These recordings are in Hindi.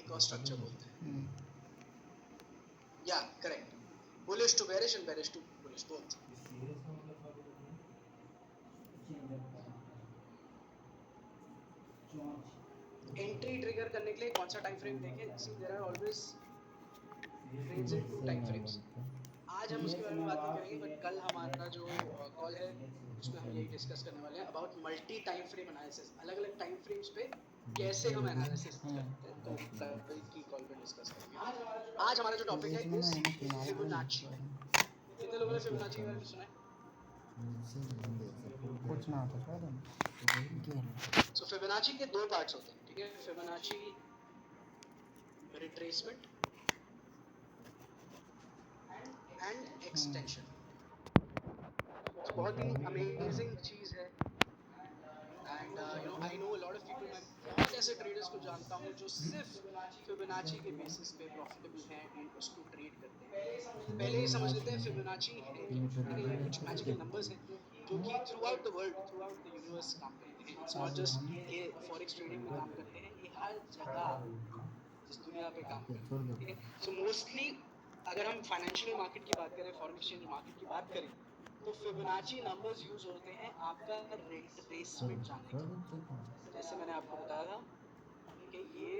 एक और स्ट्रक्चर बोलते हैं। या correct, bullish to bearish and bearish to bullish both. Entry trigger करने के लिए कौन सा टाइम फ्रेम देखें? See there are always trades in two time frames. आज हम उसके बारे में बात नहीं करेंगे, बट कल हमारा जो कॉल है उसमें हम यही डिस्कस करने वाले हैं about multi time frame analysis. अलग अलग टाइम फ्रेम्स पे कैसे हम एनालिसिस करते हैं, तो कल की कॉल पे डिस्कस करेंगे। आज हमारा जो टॉपिक है इज फिबोनाची। कितने लोगों ने फिबोनाची के बारे में सुना है? कुछ ना तो सो फिबोनाची के दो पार्ट्स होते हैं, ठीक है? Fibonacci retracement and extension. बहुत ही अमेजिंग चीज है। And you no I know a lot of people, मैं बहुत ऐसे ट्रेडर्स को जानता हूँ जो सिर्फ फिबोनाची के बेसिस पे प्रॉफिटेबल हैं एंड उसको ट्रेड करते हैं। पहले ही समझ लेते हैं फिबोनाची है क्या, ठीक है? ये कुछ मैजिकल नंबर्स हैं जो कि through out the world, through out the universe काम करते हैं। इट्स नॉट जस्ट ये फॉरेक्स ट्रेडिंग में काम करते हैं, ये हर जगह इस दुनिया पे काम करते हैं, ठीक है? सो मोस्टली अगर हम फाइनेंशियल मार्केट की बात करें, फॉरेन एक्सचेंज मार्केट की बात करें, तो फिबोनाची नंबर्स यूज होते हैं आपका रिट्रेसमेंट जानने के लिए। जैसे मैंने आपको बताया था कि ये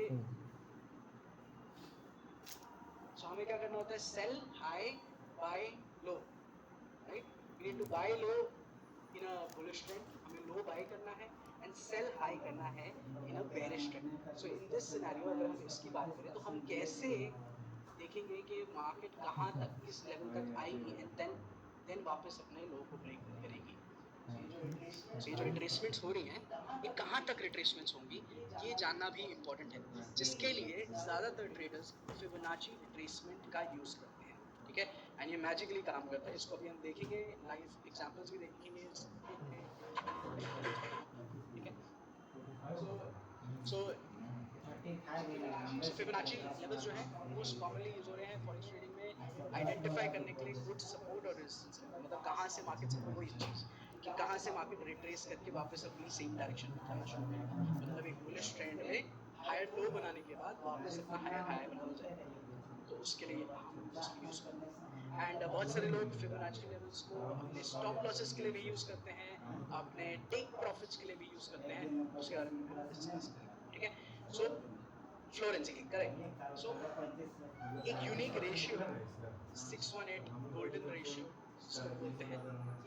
हमें क्या करना होता है? Sell high buy low, right? We need to buy low in a bullish trend, हमें लो बाय करना है एंड सेल हाई करना है in a bearish trend. So in this scenario अगर हम इसकी बात करें तो हम कैसे देखेंगे कि मार्केट कहाँ तक, किस लेवल तक आएगी एंड देन वापस अपने लो को ब्रेक करेगी। तो ये जो रिट्रेसमेंट्स हो रही हैं, ये कहाँ तक रिट्रेसमेंट्स होंगी, ये जानना भी इम्पोर्टेंट है, जिसके लिए ज़्यादातर ट्रेडर्स फिबोनाची रिट्रेसमेंट का यूज़ करते हैं, ठीक है? एंड ये मैजिकली काम करता है। इसको अभी हम देखेंगे, लाइव एग्जांपल्स भी देखेंगे, ठीक है? सो फिबोनाची लेवल्स जो हैं मोस्ट कॉमनली यूज हो रहे हैं फॉरेक्स ट्रेडिंग में आइडेंटिफाई करने के लिए गुड सपोर्ट और रेजिस्टेंस लेवल। मतलब कहाँ से मार्केट से, वही चीज कि कहाँ से मार्केट रिट्रेस करके वापस अपनी सेम डायरेक्शन में जाना शुरू करेगा। मतलब एक बुलिश ट्रेंड में हायर लो बनाने के बाद वापस अपना हायर हाई बना जाएगा, तो उसके लिए हम उसको यूज करते हैं। एंड बहुत सारे लोग फिबोनाची लेवल्स को अपने स्टॉप लॉसेस के लिए भी यूज करते हैं, अपने टेक प्रॉफिट्स के लिए भी यूज करते हैं, उसके बारे में हम डिस्कस करेंगे, ठीक है? सो फ्लोरेंसी करेक्ट। सो एक यूनिक रेशियो है 618 गोल्डन रेशियो जिसको बोलते हैं,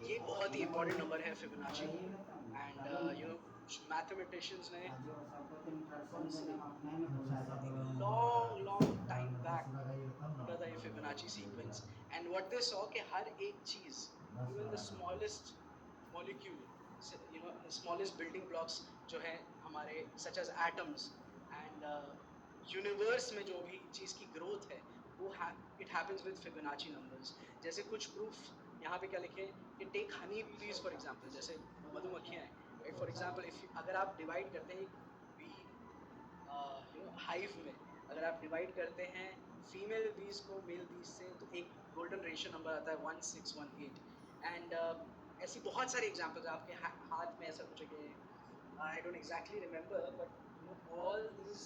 ये बहुत ही इंपॉर्टेंट नंबर है Fibonacci. And you know mathematicians ने लॉन्ग टाइम बैक ढूंढा था ये Fibonacci sequence, and what they saw कि हर एक चीज, even the smallest molecule, you know smallest building blocks जो है हमारे, such as atoms and universe में जो भी चीज की ग्रोथ है वो it happens with Fibonacci numbers. जैसे कुछ प्रूफ यहाँ पे क्या लिखे कि टेक हनी बीज फॉर एग्जांपल, जैसे मधुमक्खियां हैं, राइट? फॉर एग्जांपल इफ अगर आप डिवाइड करते हैं बी, यू नो हाइव में अगर आप डिवाइड करते हैं फीमेल बीज को मेल बीज से, तो एक गोल्डन रेशियो नंबर आता है 1618। एंड ऐसी बहुत सारी एग्जांपल्स आपके हाथ में ऐसा कुछ है कि I don't exactly remember, but you know all this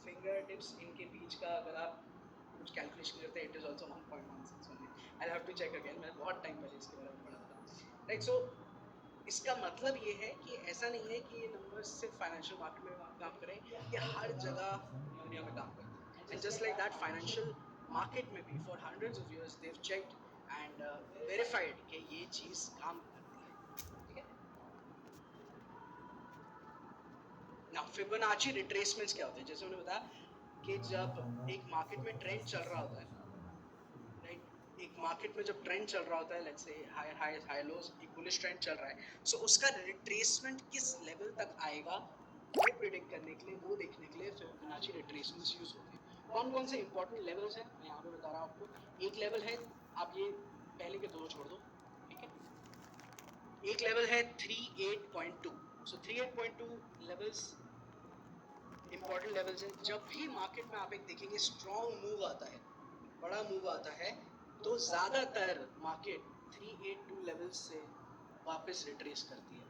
finger tips, इनके बीच का अगर आप कुछ कैलकुलेशन करते हैं, it is also 1.1618। I have to check again, मैंने बहुत टाइम पहले इसके बारे में पढ़ा था, राइट? सो इसका मतलब ये है कि ऐसा नहीं है कि ये नंबर सिर्फ फाइनेंशियल मार्केट में काम करें, ये हर जगह दुनिया में काम करते हैं। And just like that financial market में भी for hundreds of years they have checked and verified कि ये चीज काम करती है, ठीक है? नाउ फिबोनाची रिट्रेसमेंट्स क्या होते हैं? जैसे मैंने बताया कि जब एक मार्केट में ट्रेंड चल रहा होता है, राइट? एक मार्केट में जब ट्रेंड चल रहा होता है, let's say higher highs high लोज, एक बुलिश ट्रेंड चल रहा है, सो उसका रिट्रेसमेंट किस लेवल तक आएगा वो प्रिडिक्ट करने के लिए, वो देखने के लिए फिबोनाची रिट्रेसमेंट्स यूज होते हैं। कौन कौन से इंपॉर्टेंट लेवल्स हैं मैं यहाँ पे बता रहा हूँ आपको। एक लेवल है, आप ये पहले के दो छोड़ दो, ठीक है? एक लेवल है 38.2। सो 38.2 लेवल्स इंपॉर्टेंट लेवल्स हैं। जब भी मार्केट में आप एक देखेंगे स्ट्रॉन्ग मूव आता है, बड़ा मूव आता है, तो ज्यादातर मार्केट 382 लेवल्स से वापस रिट्रेस करती है,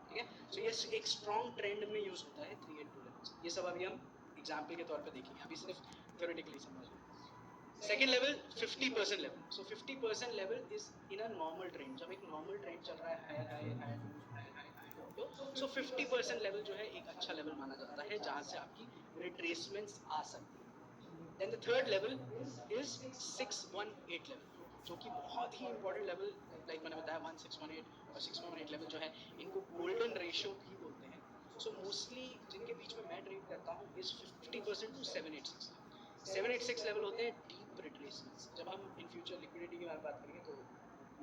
ठीक है? सो ये एक स्ट्रॉन्ग ट्रेंड में यूज होता है 382 लेवल्स। ये सब अभी हम एग्जाम्पल के तौर पे देखेंगे, अभी सिर्फ थ्योरेटिकली समझ लो। Second level 50% level. So 50% level is in a normal trend, जब एक नॉर्मल ट्रेंड चल रहा है सो 50% लेवल जो है एक अच्छा लेवल माना जाता है जहां से आपकी रिट्रेसमेंट्स आ सकती है। Then the third level is 618 level, जो कि बहुत ही इंपॉर्टेंट लेवल, लाइक मैंने बताया 1618 और 618 लेवल जो है इनको गोल्डन रेशियो भी बोलते हैं। सो मोस्टली जिनके बीच में मैं ट्रेड करता हूँ इज 50% टू 786। 786 लेवल होते हैं डीप रिट्रेसमेंट्स। जब हम इन फ्यूचर लिक्विडिटी के बारे में बात करेंगे तो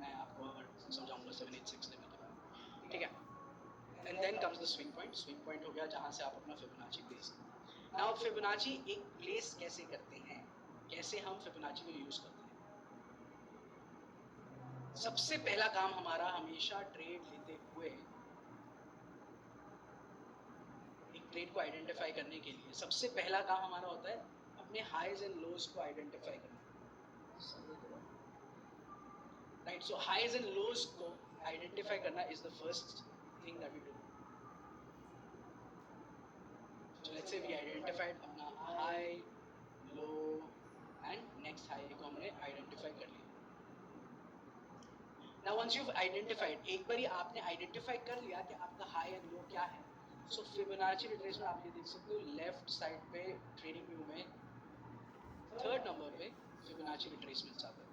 मैं आपको समझाऊंगा 786 लेवल के बारे में, ठीक है। And then comes the swing point. Swing point हो गया जहां से आप अपना फिबोनाची प्लेस करते हैं। नाउ फिबोनाची एक प्लेस कैसे करते हैं, कैसे हम फिबोनाची को यूज करते हैं। सबसे पहला काम हमारा हमेशा ट्रेड लेते हुए एक ट्रेड को आइडेंटिफाई करने के लिए सबसे पहला काम हमारा होता है अपने हाईज एंड लोज को आइडेंटिफाई करना, right. So highs and lows को आइडेंटिफाई करना is the first thing that we do. So let's say we identified अपना high, low and next high को हमने identify कर लिया। Now once you've identified, एक बार आपने identify कर लिया कि आपका high and low क्या है, so Fibonacci retracement आप ये देख सकते हो लेफ्ट साइड पे ट्रेडिंग व्यू में थर्ड नंबर पे Fibonacci retracement आता है।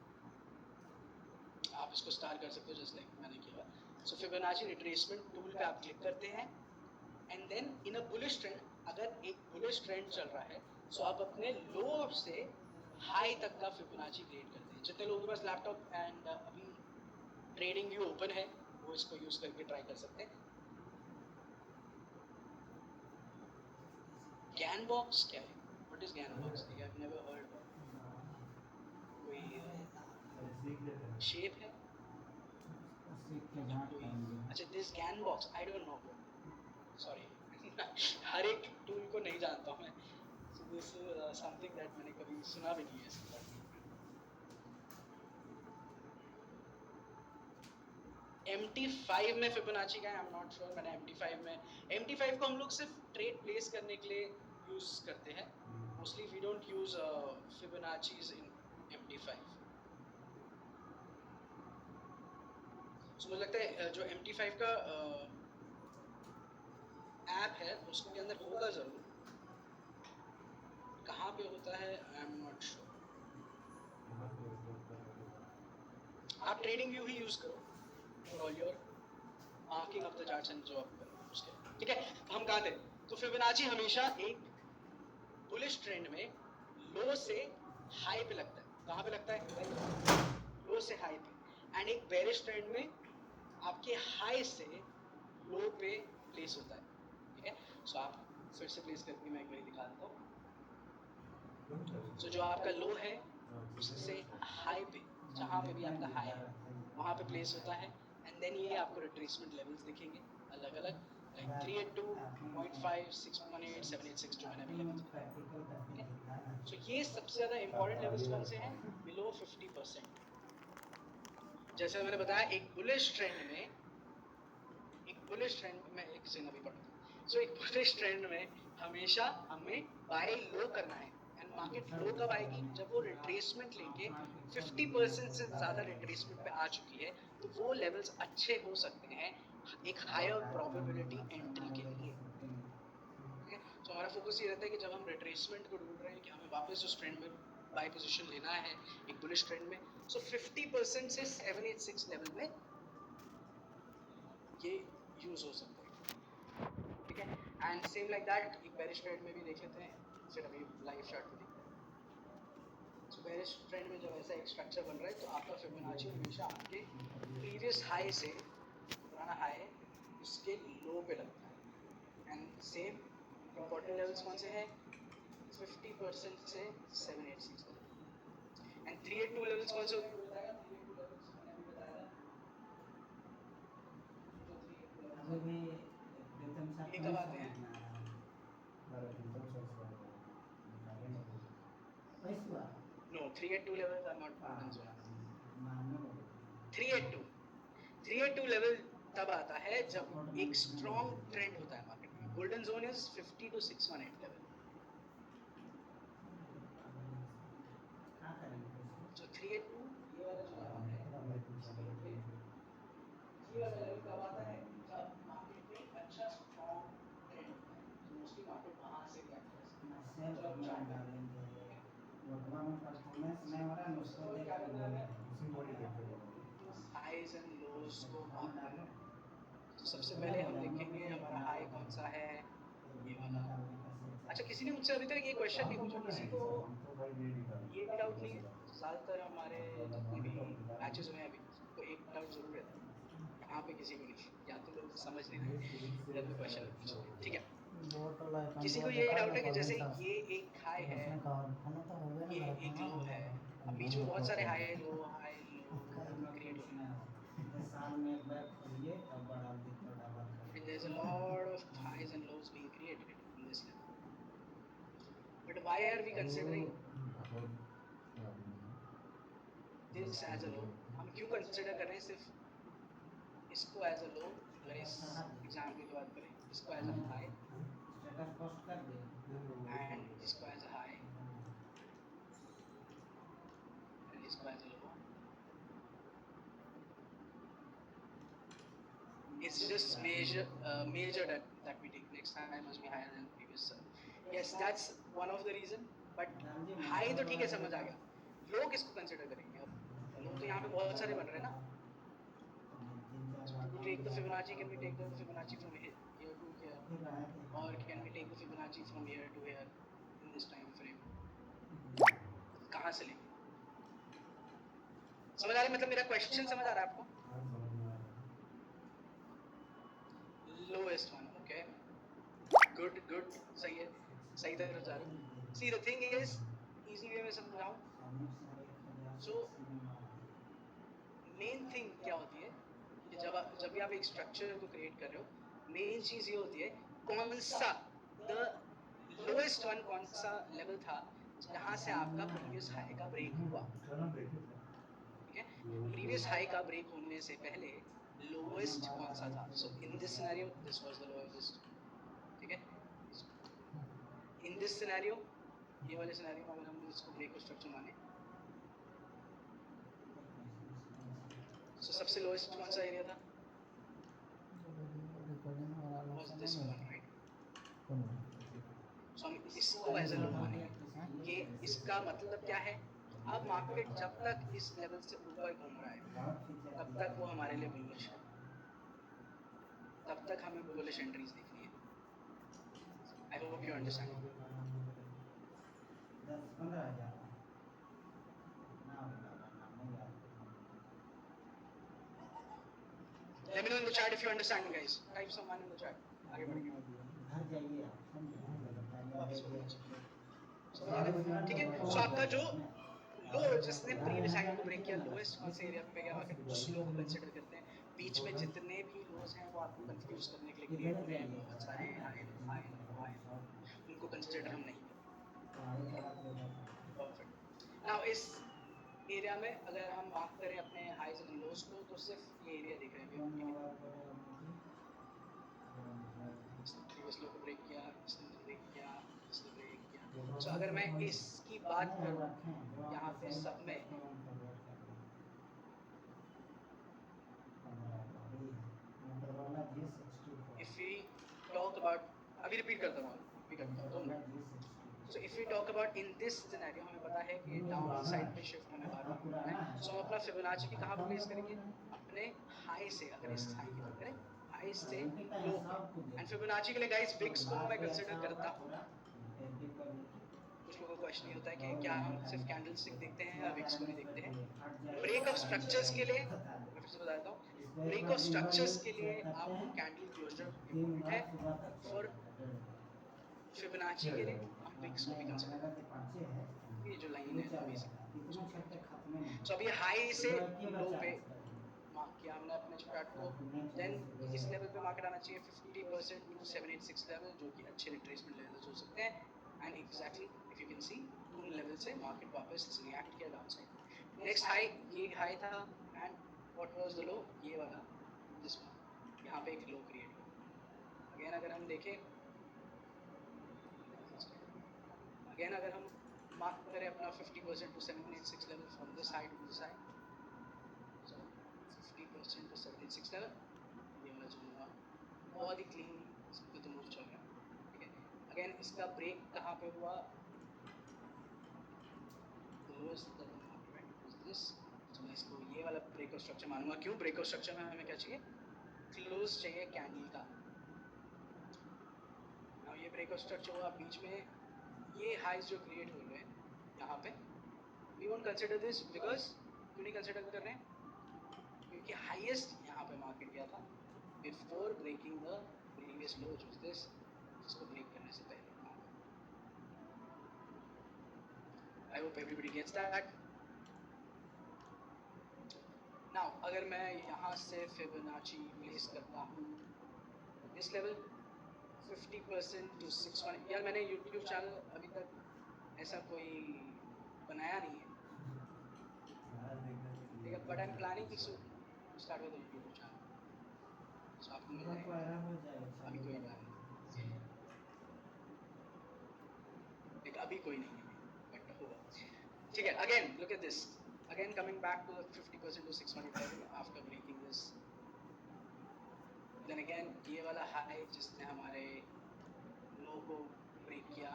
आप इसको स्टार कर सकते हो जस्ट लाइक मैंने किया। So Fibonacci retracement टूल पे आप क्लिक करते हैं and then in a bullish trend, अगर एक बुलिश ट्रेंड चल रहा है सो आप अपने लो से हाई तक का फिबोनाची क्रिएट करते हैं। जितने लोगों के पास लैपटॉप एंड अभी ट्रेडिंग व्यू ओपन है वो इसको यूज करके ट्राई कर सकते हैं। गैन बॉक्स क्या है? What is Gann box? I have never heard. कोई शेप है? अच्छा, this Gann box I don't know, sorry हर एक टूल को नहीं जानता हूँ मैं। So this is something that मैंने कभी सुना भी नहीं है इसके बारे में। MT5 में फिबोनाची का है, आई एम नॉट श्योर। मैंने MT5 को हम लोग सिर्फ ट्रेड प्लेस करने के लिए यूज करते हैं। Mostly we don't use Fibonaccis in MT5। So मुझे लगता है जो MT5 का ऐप है उसके अंदर होगा जरूर, कहाँ पे होता है आई एम नॉट श्योर। आप ट्रेडिंग व्यू ही यूज करो for all your marking of the charts and जो आप करोगे उसके, ठीक है। हम कहाँ थे? तो फिबोनाची हमेशा एक बुलिश ट्रेंड में लो से हाई पे लगता है। कहाँ पे लगता है? लो से हाई पे। एंड एक बेरिश ट्रेंड में आपके हाई से लो पे प्लेस होता है, ठीक है। सो आप फिर से प्लेस करके मैं एक बार दिखा देता हूँ। सो जो आपका लो है उससे हाई पे, जहाँ पे भी आपका हाई है वहाँ पे प्लेस होता है। एंड देन ये आपको रिट्रेसमेंट लेवल्स दिखेंगे अलग अलग, लाइक 382, 0.5, 618, 786 जो मैंने अभी लेवल्स बताए, ठीक है। सो ये सबसे ज़्यादा इंपॉर्टेंट लेवल्स कौन से हैं? बिलो 50%। जैसे मैंने बताया एक बुलिश ट्रेंड में मैं एक सीन अभी पढ़ता हूँ। सो एक बुलिश ट्रेंड में हमेशा हमें बाय लो करना है। मार्केट लो कब आएगी? जब वो रिट्रेसमेंट लेके 50% से ज़्यादा रिट्रेसमेंट पे आ चुकी है, तो वो लेवल्स अच्छे हो सकते हैं एक हायर प्रोबेबिलिटी एंट्री के लिए, ठीक है। तो हमारा फोकस ये रहता है कि जब हम रिट्रेसमेंट को ढूंढ रहे हैं कि हमें वापस उस ट्रेंड में बाय पोजीशन लेना है एक बुलिश ट्रेंड में, सो 50% से 786 लेवल में ये यूज हो सकता है, ठीक है। एंड सेम लाइक दैट एक बेरिश ट्रेंड में भी देख लेते हैं। फिर अभी लाइव चार्ट पे देखते हैं। सो बेरिश ट्रेंड में जब ऐसा एक स्ट्रक्चर बन रहा है तो आपका फिबोनाची हमेशा आपके प्रीवियस हाई से, पुराना हाई उसके लो पे लगता है। एंड सेम इंपॉर्टेंट लेवल्स कौन से हैं? 50% से 786 एंड 382 लेवल्स कौन से होते हैं? ये कब आते हैं? No, 382 levels are not golden zone. 382 level तब आता है जब एक स्ट्रॉन्ग ट्रेंड होता है मार्केट में। Golden zone is 50 to 618 level, highs and lows को मार्क करना है। तो सबसे पहले हम देखेंगे हमारा हाई कौन सा है, ये वाला। अच्छा, किसी ने मुझसे अभी तक ये क्वेश्चन नहीं पूछा, किसी को ये डाउट नहीं है? ज़्यादातर हमारे जितने भी मैचेस हुए हैं अभी, तो एक डाउट जरूर रहता है यहाँ पे, किसी को नहीं, या तो लोग समझ नहीं रहे जब भी क्वेश्चन पूछ रहे हैं, ठीक है। किसी को ये डाउट है कि जैसे ये एक हाई है, ये एक लो है, अब बीच में बहुत सारे हाई लो क्रिएट हो गए, and there's a lot of highs and lows being created in this level. But why are we considering this as a low? हम क्यों कंसिडर कर रहे हैं सिर्फ इसको एज अ लो? अगर इस एग्जाम्पल की बात करें, इसको एज अ हाई एंड इसको एज अ हाई एंड इसको as a low, it's just major that we take. Next time I must be higher than previous. Yes, that's one of the reason. But high तो ठीक है, समझ आ गया। लो किसको कंसिडर करेंगे? अब लो तो यहाँ पे बहुत सारे बन रहे हैं ना। To take the Fibonacci, can we take the Fibonacci from here to here, or can we take the Fibonacci from here to here in this time frame? कहाँ से लेंगे? समझ आ रहा है? मतलब मेरा क्वेश्चन समझ आ रहा है आपको? Lowest one, okay. Good, सही है, सही तरफ जा रहे हो। See, the thing is, easy way में समझाऊँ, so मेन थिंग क्या होती है कि जब भी आप एक स्ट्रक्चर को क्रिएट कर रहे हो, मेन चीज ये होती है कौन सा द लोएस्ट वन, कौन सा लेवल था जहाँ से आपका प्रीवियस हाई का ब्रेक हुआ, ठीक है। प्रीवियस हाई का ब्रेक होने से पहले लोएस्ट कौन सा था? So in this scenario this was the lowest, ठीक है। इन दिस सिनेरियो, ये वाले सिनेरियो में अगर हम इसको ब्रेक स्ट्रक्चर माने, so सबसे लोएस्ट कौन सा एरिया था? Was this one, right? So हम इसको एज अ लो मानेंगे कि इसका मतलब क्या है? अब मार्केट जब तक इस लेवल से ऊपर घूम रहा है तब तक वो हमारे लिए बुलिश है, तब तक हमें बुलिश एंट्रीज देखनी है। I hope you understand. Let me know in the chat if you understand, guys. Type someone in the chat. आगे बढ़ेंगे। ठीक है। सो आपका जो लो, जिसने प्रीवियस हाई को ब्रेक किया, लोएस्ट कौन से एरिया पे गया मार्केट, उस लो को कंसीडर करते हैं। बीच में जितने भी लोज हैं वो आपको कंफ्यूज करने के लिए क्रिएट हो रहे हैं, बहुत सारे हाई उनको कंसीडर हम नहीं करते। परफेक्ट। नाउ इस एरिया में अगर हम बात करें अपने हाईज एंड लोज को, तो सिर्फ ये एरिया दिख रहे हैं। प्रीवियस लो को ब्रेक किया, इसने ब्रेक किया, इसने ब्रेक किया। सो अगर मैं इसकी बात करूं यहाँ पे सब में, if we talk about, अभी रिपीट करता हूँ, so if we talk about in this scenario, हमें पता है कि डाउन साइड पे शिफ्ट होने वाला है। सो हम अपना फिबोनाची की कहाँ प्लेस करेंगे? अपने हाई से, अगर इस हाई की बात करें, हाई से लो। एंड फिबोनाची के लिए गाइस विक्स को मैं कंसीडर करता हूँ। कुछ लोगों को क्वेश्चन ये होता है कि क्या हम सिर्फ कैंडलस्टिक देखते हैं या विक्स को भी देखते हैं? ब्रेक ऑफ स्ट्रक्चर्स के लिए मैं फिर से बता देता हूँ, ब्रेक ऑफ स्ट्रक्चर्स के लिए आपको कैंडल क्लोजर इम्पोर्टेंट है। फॉर फिबोनाची के लिए हम विक्स को भी कंसीडर करते हैं। ये जो लाइन है अभी से, सो अभी हाई से लो पे मार्क किया हमने अपने चार्ट को। देन इस लेवल पे मार्केट आना चाहिए 50% टू 786 लेवल, जो कि अच्छे रिट्रेसमेंट लेवल्स हो सकते हैं। And exactly if you can सी, उन लेवल से मार्केट वापस रिएक्ट किया डाउन साइड। नेक्स्ट हाई, ये हाई था, and what was the low? ये वाला, दिस वन, यहाँ पे एक लो क्रिएट हुआ। अगेन अगर हम देखें, अगेन अगर हम मार्क करें अपना 50% to 786 level from this side to this side, so 50% to 786 level, ये वाला जो हुआ बहुत ही क्लीन तो मूव चल रहा है, ठीक है। अगेन इसका ब्रेक कहाँ पे हुआ? lowest that the market is this. So मैं इसको ये वाला breakout structure मानूंगा. क्यों breakout structure में हमें क्या चाहिए? Close चाहिए candle का. Now ये breakout structure हुआ बीच में ये highs जो create हुए हैं यहाँ पे. We won't consider this because क्यों नहीं consider कर रहे हैं? क्योंकि highest यहाँ पे market गया था before breaking the previous low which was this. इसको break करने से पहले. I hope everybody gets that. Now अगर मैं यहाँ से Fibonacci place करता हूँ this level 50% to 620. यार मैंने YouTube channel अभी तक ऐसा कोई बनाया नहीं है. ठीक है, but I'm planning to start with a YouTube channel. So आपको मिल जाएगा. अभी कोई नहीं. like अभी कोई नहीं है but होगा. ठीक है, again look at this. Again coming back to the 50% to 620 level after breaking this. Then again ये वाला high जिसने हमारे low को break किया,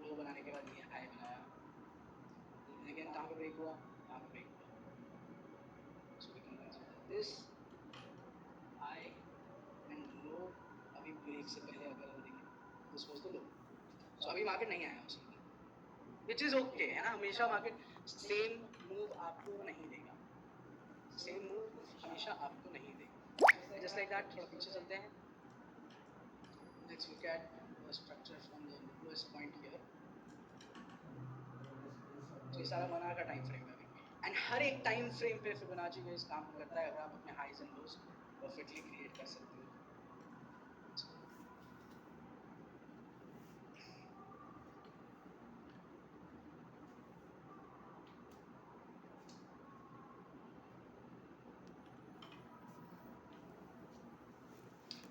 low बनाने के बाद ये high बनाया. Then again कहाँ पे break हुआ? यहाँ पे break हुआ. So we can consider this high and low. अभी break से पहले अगर हम देखें, this was the low. So अभी market नहीं आया उसके लिए, which is okay है ना. हमेशा market same move आपको नहीं देगा. Same move हमेशा आपको नहीं देगा. Just like that थोड़ा पीछे चलते हैं. Let's look at the structure from the lowest point here. तो ये सारा मना का टाइम फ्रेम है अभी. एंड हर एक टाइम फ्रेम पे फिबोनाची का इस काम करता है. अगर आप अपने highs and lows perfectly create कर सकते हो.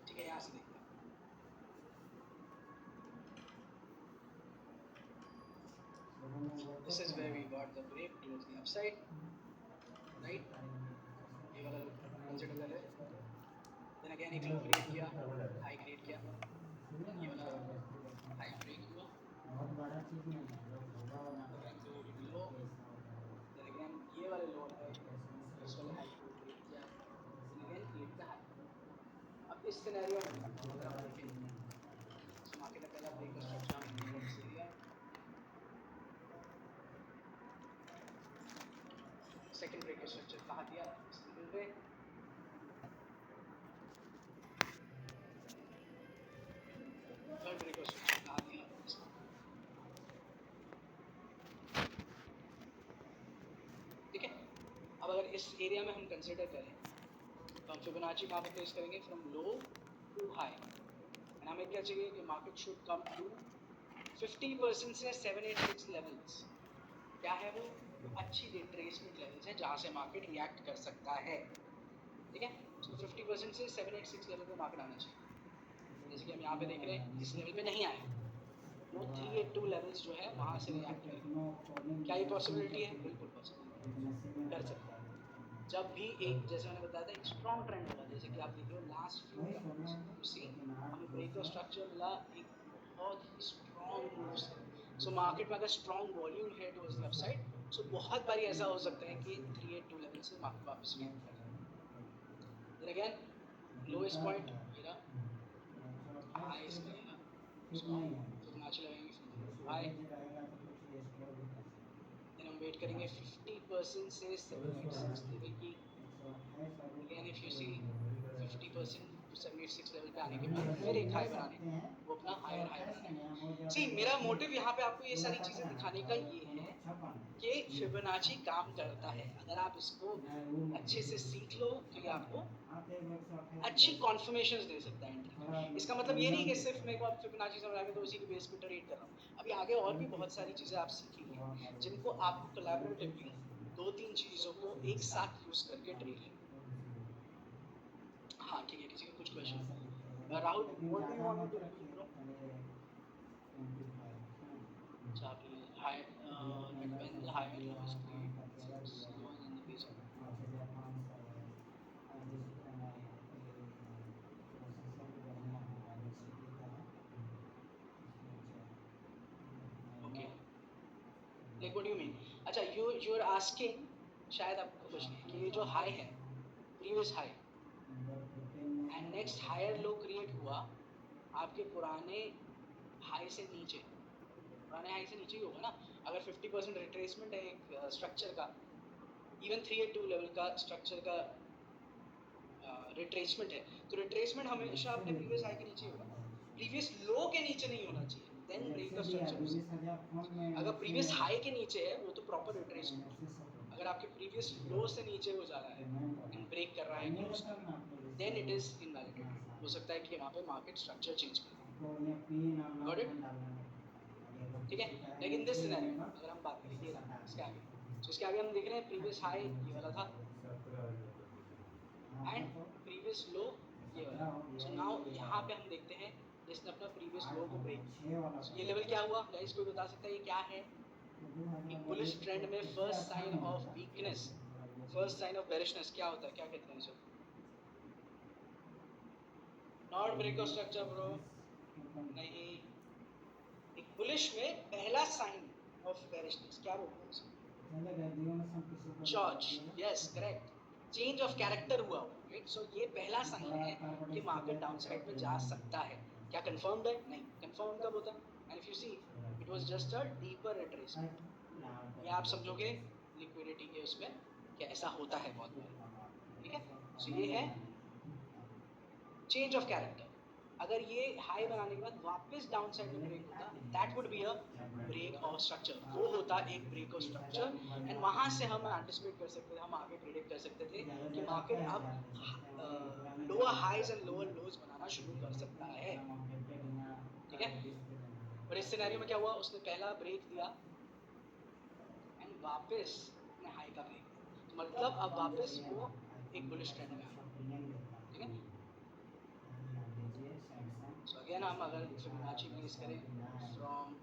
ठीक है, यहाँ से देखते हैं. This is where we got the break towards the upside, right? ये वाला कंसीडर कर ले. Then again एक लो क्रिएट किया, हाई क्रिएट किया. ये वाला हाई ब्रेक हुआ. लो. Then again ये वाले लो है, इस वाले हाई को क्रिएट किया. Then again create the high. अब इस सिनेरियो में अगर आप देखें, so मार्केट का पहला ब्रेक स्ट्रक्चर हमने से लिया. सेकंड ब्रेक स्ट्रक्चर कहाँ दिया? इस लेवल पे. थर्ड ब्रेक स्ट्रक्चर कहाँ दिया? ठीक है. अब अगर इस एरिया में हम कंसीडर करें तो हम फिबोनाची कहाँ पे प्लेस करेंगे? From low to high. And हमें क्या चाहिए कि मार्केट शुड कम टू 50% से 786 लेवल्स. क्या है वो? अच्छी रिट्रेसमेंट लेवल्स हैं जहाँ से मार्केट रिएक्ट कर सकता है. ठीक है. तो 50% से 786 लेवल पे मार्केट आना चाहिए. जैसे कि हम यहाँ पे देख रहे हैं इस लेवल पे नहीं आया. वो 382 लेवल्स जो है वहाँ से रिएक्ट करेगा. क्या ये पॉसिबिलिटी है? बिल्कुल पॉसिबिलिटी. कर सकता है. जब भी एक, जैसे मैंने बताया था, एक स्ट्रॉन्ग ट्रेंड होगा. जैसे कि आप देख रहे हो last few candles you see हमें ब्रेकआउट स्ट्रक्चर मिला एक बहुत ही स्ट्रॉन्ग मूव से. सो मार्केट में अगर स्ट्रॉन्ग वॉल्यूम है टुवर्ड्स द अपसाइड, सो बहुत बारी ऐसा हो सकता है कि 382 लेवल से मार्केट वापस रिएक्ट कर जाए. देन अगेन लोएस्ट पॉइंट ये रहा, हाई इसका ये रहा. सो फिबोनाची लगाएंगे फ्रॉम हाई. देन हम वेट करेंगे 50% से 786 लेवल की. Again if you see 50% to 786 level पे आने के बाद फिर एक हाई बनाने, वो अपना हायर हाई बनाने. सी मेरा मोटिव यहाँ पे आपको ये सारी चीज़ें दिखाने का ये है कि फिबोनाची काम करता है. अगर आप इसको अच्छे से सीख लो तो ये आपको अच्छी कॉन्फर्मेशंस दे सकता है. इसका मतलब ये नहीं कि सिर्फ मेरे को आप फिबोनाची समझ आ गया तो उसी के बेस पे ट्रेड कर रहा हूँ. अभी आगे और भी बहुत सारी चीज़ें आप सीखेंगे जिनको आपको कोलैबोरेटिवली 2-3 चीज़ों को एक साथ यूज़ करके ट्रेड लेना. हाँ ठीक है. किसी का कुछ question? Rahul, what do you want me to repeat bro? अच्छा आपने high when the higher low is created slow in the base. Okay. Like what you mean? अच्छा, यू आर आस्किंग, शायद आपको क्वेश्चन है कि ये जो हाई है, previous high and next higher low create हुआ आपके पुराने हाई से नीचे, पुराने हाई से नीचे ही होगा ना। अगर 50% रिट्रेसमेंट है एक स्ट्रक्चर का, इवन 382 लेवल का स्ट्रक्चर का रिट्रेसमेंट है, तो रिट्रेसमेंट हमेशा अपने प्रीवियस हाई के नीचे होगा, प्रीवियस लो के नीचे नहीं होना चाहिए, देन ब्रेक का स्ट्रक्चर हो सकता है। अगर प्रीवियस हाई के नीचे है वो तो प्रॉपर रिट्रेसमेंट है। अगर आपके प्रीवियस लो से नीचे हो जा रहा है एंड ब्रेक कर रहा है क्लोज कर रहा है, देन इट इज इनवैलिडेटेड। हो सकता है कि वहाँ पे मार्केट स्ट्रक्चर चेंज कर दे। Got it? ठीक है। लेकिन दिस सिनेरियो अगर हम बात करें ये इसके आगे, तो इसके आगे हम देख रहे हैं प्रीवियस हाई ये वाला था एंड प्रीवियस लो ये वाला। सो नाउ यहाँ पे हम देखते हैं जिसने अपना प्रीवियस लो को ब्रेक किया। so, ये लेवल क्या हुआ गाइस, कोई बता सकता है ये क्या है? एक बुलिश ट्रेंड में first sign of weakness, first sign of bearishness क्या होता है, क्या कहते हैं इसे? Not break of structure bro, नहीं। एक बुलिश में पहला साइन ऑफ बेरिशनेस क्या बोलते हैं इसे? George, yes correct, change of character हुआ, राइट। सो ये पहला साइन है कि मार्केट डाउनसाइड में जा सकता है। क्या कंफर्म्ड है? नहीं। कंफर्म कब होता है? And if you see it was just a deeper retracement. ये आप समझोगे लिक्विडिटी के उसमें कि ऐसा होता है बहुत बार, ठीक है। सो ये है चेंज ऑफ कैरेक्टर। अगर ये हाई बनाने के बाद वापस डाउन साइड में ब्रेक होता, that would be a break of structure, वो होता एक ब्रेक ऑफ स्ट्रक्चर। एंड वहां से हम एंटिसिपेट कर सकते थे, हम आगे प्रेडिक्ट कर सकते थे कि मार्केट अब lower highs and lower lows बनाना शुरू कर सकता है, ठीक है। और इस सिनेरियो में क्या हुआ, उसने पहला ब्रेक दिया एंड वापस अपने हाई का ब्रेक दिया, तो मतलब अब वापस वो एक बुलिश ट्रेंड में आ, ठीक है। सो अगेन हम अगर फिबोनाची प्लेस करें from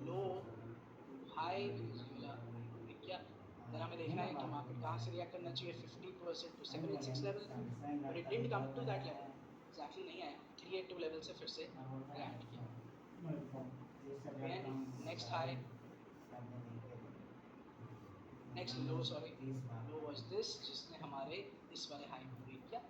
low to high, break किया, देन हमें देखना है कि मार्केट कहाँ से रिएक्ट करना चाहिए, 50% to 786 level, but it didn't come to that level, exactly नहीं आया, 382 लेवल से फिर से रिएक्ट किया। Again next high, next low, sorry low was this, जिसने हमारे इस वाले हाई को ब्रेक किया।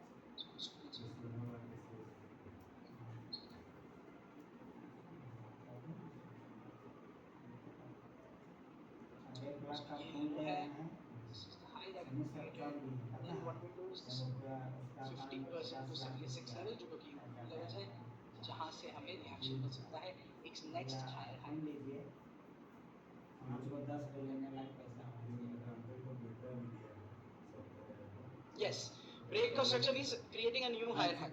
ये है high that we created, then what we do is 50% to 76 level, जो कि लेवल है जहाँ से हमें रिएक्शन मिल सकता है एक next higher high. Yes, break of structure means creating a new higher high.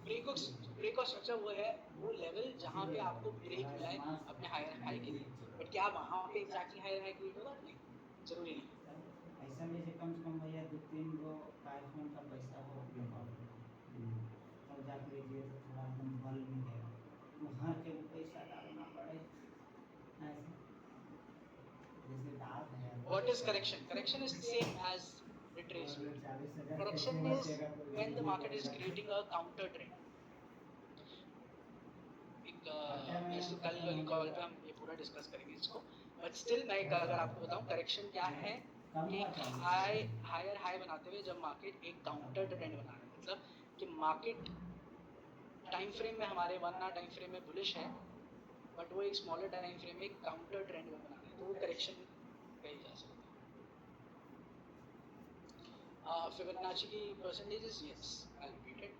Break of structure वो है वो लेवल जहाँ पे आपको ब्रेक मिला है अपने हायर हाई के लिए, बट क्या वहाँ पे एग्जैक्टली हायर हाई क्रिएट होगा? नहीं, जरूरी नहीं। ऐसा में से कम से कम भैया 2-3 गो आईफोन का पैसा हो तब जाकर लीजिए तो थोड़ा एकदम बल मिलेगा, वहाँ के पैसा डालना पड़े ऐसे जैसे डाल है। What is correction? Correction is same as retracement. Correction is when the market is creating a counter trend. एक कल वाली कॉल पे हम ये पूरा डिस्कस करेंगे इसको, बट स्टिल मैं अगर आपको बताऊं करेक्शन क्या है, एक हायर हाई बनाते हुए जब मार्केट एक काउंटर ट्रेंड बना रहा है, मतलब कि मार्केट टाइम फ्रेम में हमारे 1 आवर टाइम फ्रेम में बुलिश है, बट वो एक स्मॉलर टाइम फ्रेम में एक काउंटर ट्रेंड बना रहा है, तो वो करेक्शन कही जा सकती है। फिबोनाची की percentages, yes I repeat it,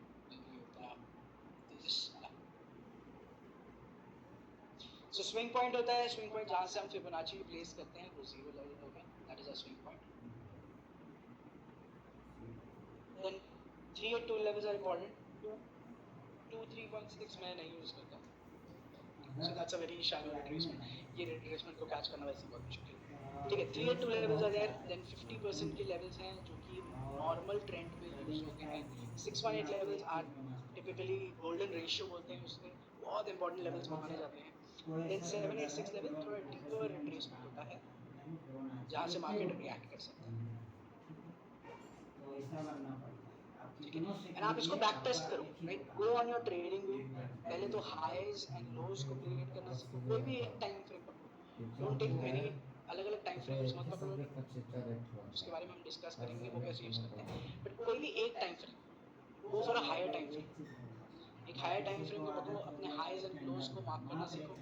so swing point होता है, स्विंग पॉइंट जहाँ से हम फिबोनाची प्लेस करते हैं वो 0 लेवल हो गया, that is a swing point. Then 382 levels are important, 2-3.6 मैं नहीं यूज करता, so that's a very shallow retracement, ये रिट्रेसमेंट को कैच करना वैसे बहुत मुश्किल है, ठीक है। 382 लेवल्स आर देयर, देन 50% के लेवल्स हैं जो कि नॉर्मल ट्रेंड पे यूज होते हैं। 618 levels are typically golden ratio बोलते हैं, उसमें बहुत इंपॉर्टेंट लेवल्स माने जाते हैं। देन 786 लेवल थोड़ा डीपर रिट्रेसमेंट होता है जहाँ से मार्केट रिएक्ट कर सकता है। तो ऐसा करना पड़ता है, आप ठीक है, एंड आप इसको बैक टेस्ट करो, right, go on your trading view, पहले तो हाईज एंड लोज को प्रेडिक्ट करना सीखो, कोई भी एक टाइम फ्रेम पकड़ो, डोंट टेक मेनी अलग अलग टाइम फ्रेम्स मत पकड़ो, उसके बारे में हम डिस्कस करेंगे वो कैसे यूज करते हैं, बट कोई भी एक time frame, go for a higher time frame, एक हायर टाइम फ्रेम में पकड़ो, अपने हाईज एंड लोज को मार्क करना सीखो,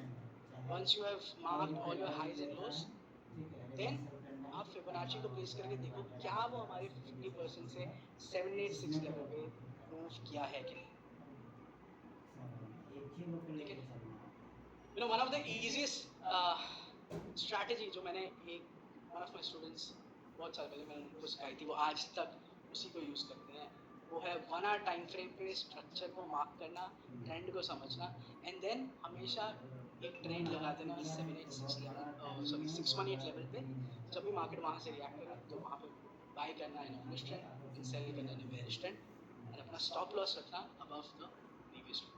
once you have marked all your highs and lows, then आप फिबोनाची को प्लेस करके देखो क्या वो हमारे 50% से 786 लेवल पे मूव किया है कि नहीं, ठीक है। You know, one of the easiest strategy जो मैंने एक one of my students बहुत साल पहले मैंने उनको सिखाई थी, वो आज तक उसी को यूज करते हैं, वो है 1 आवर टाइम फ्रेम पे स्ट्रक्चर को मार्क करना, ट्रेंड को समझना, एंड देन हमेशा एक ट्रेंड लगा देना 786 लेवल, सॉरी 618 लेवल पे, जब भी मार्केट वहाँ से रिएक्ट करे तो वहाँ पे बाय करना इन बुलिश ट्रेंड, एंड सेल करना इन बेयरिश ट्रेंड, एंड अपना स्टॉप लॉस रखना अबव द प्रीवियस ट्रेंड।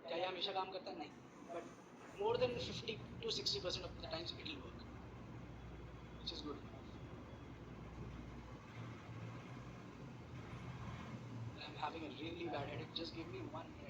क्या ये हमेशा काम करता है? नहीं, but more than 50 to 60% of the times it will work, which is good. I'm having a really bad headache. Just give me 1 minute.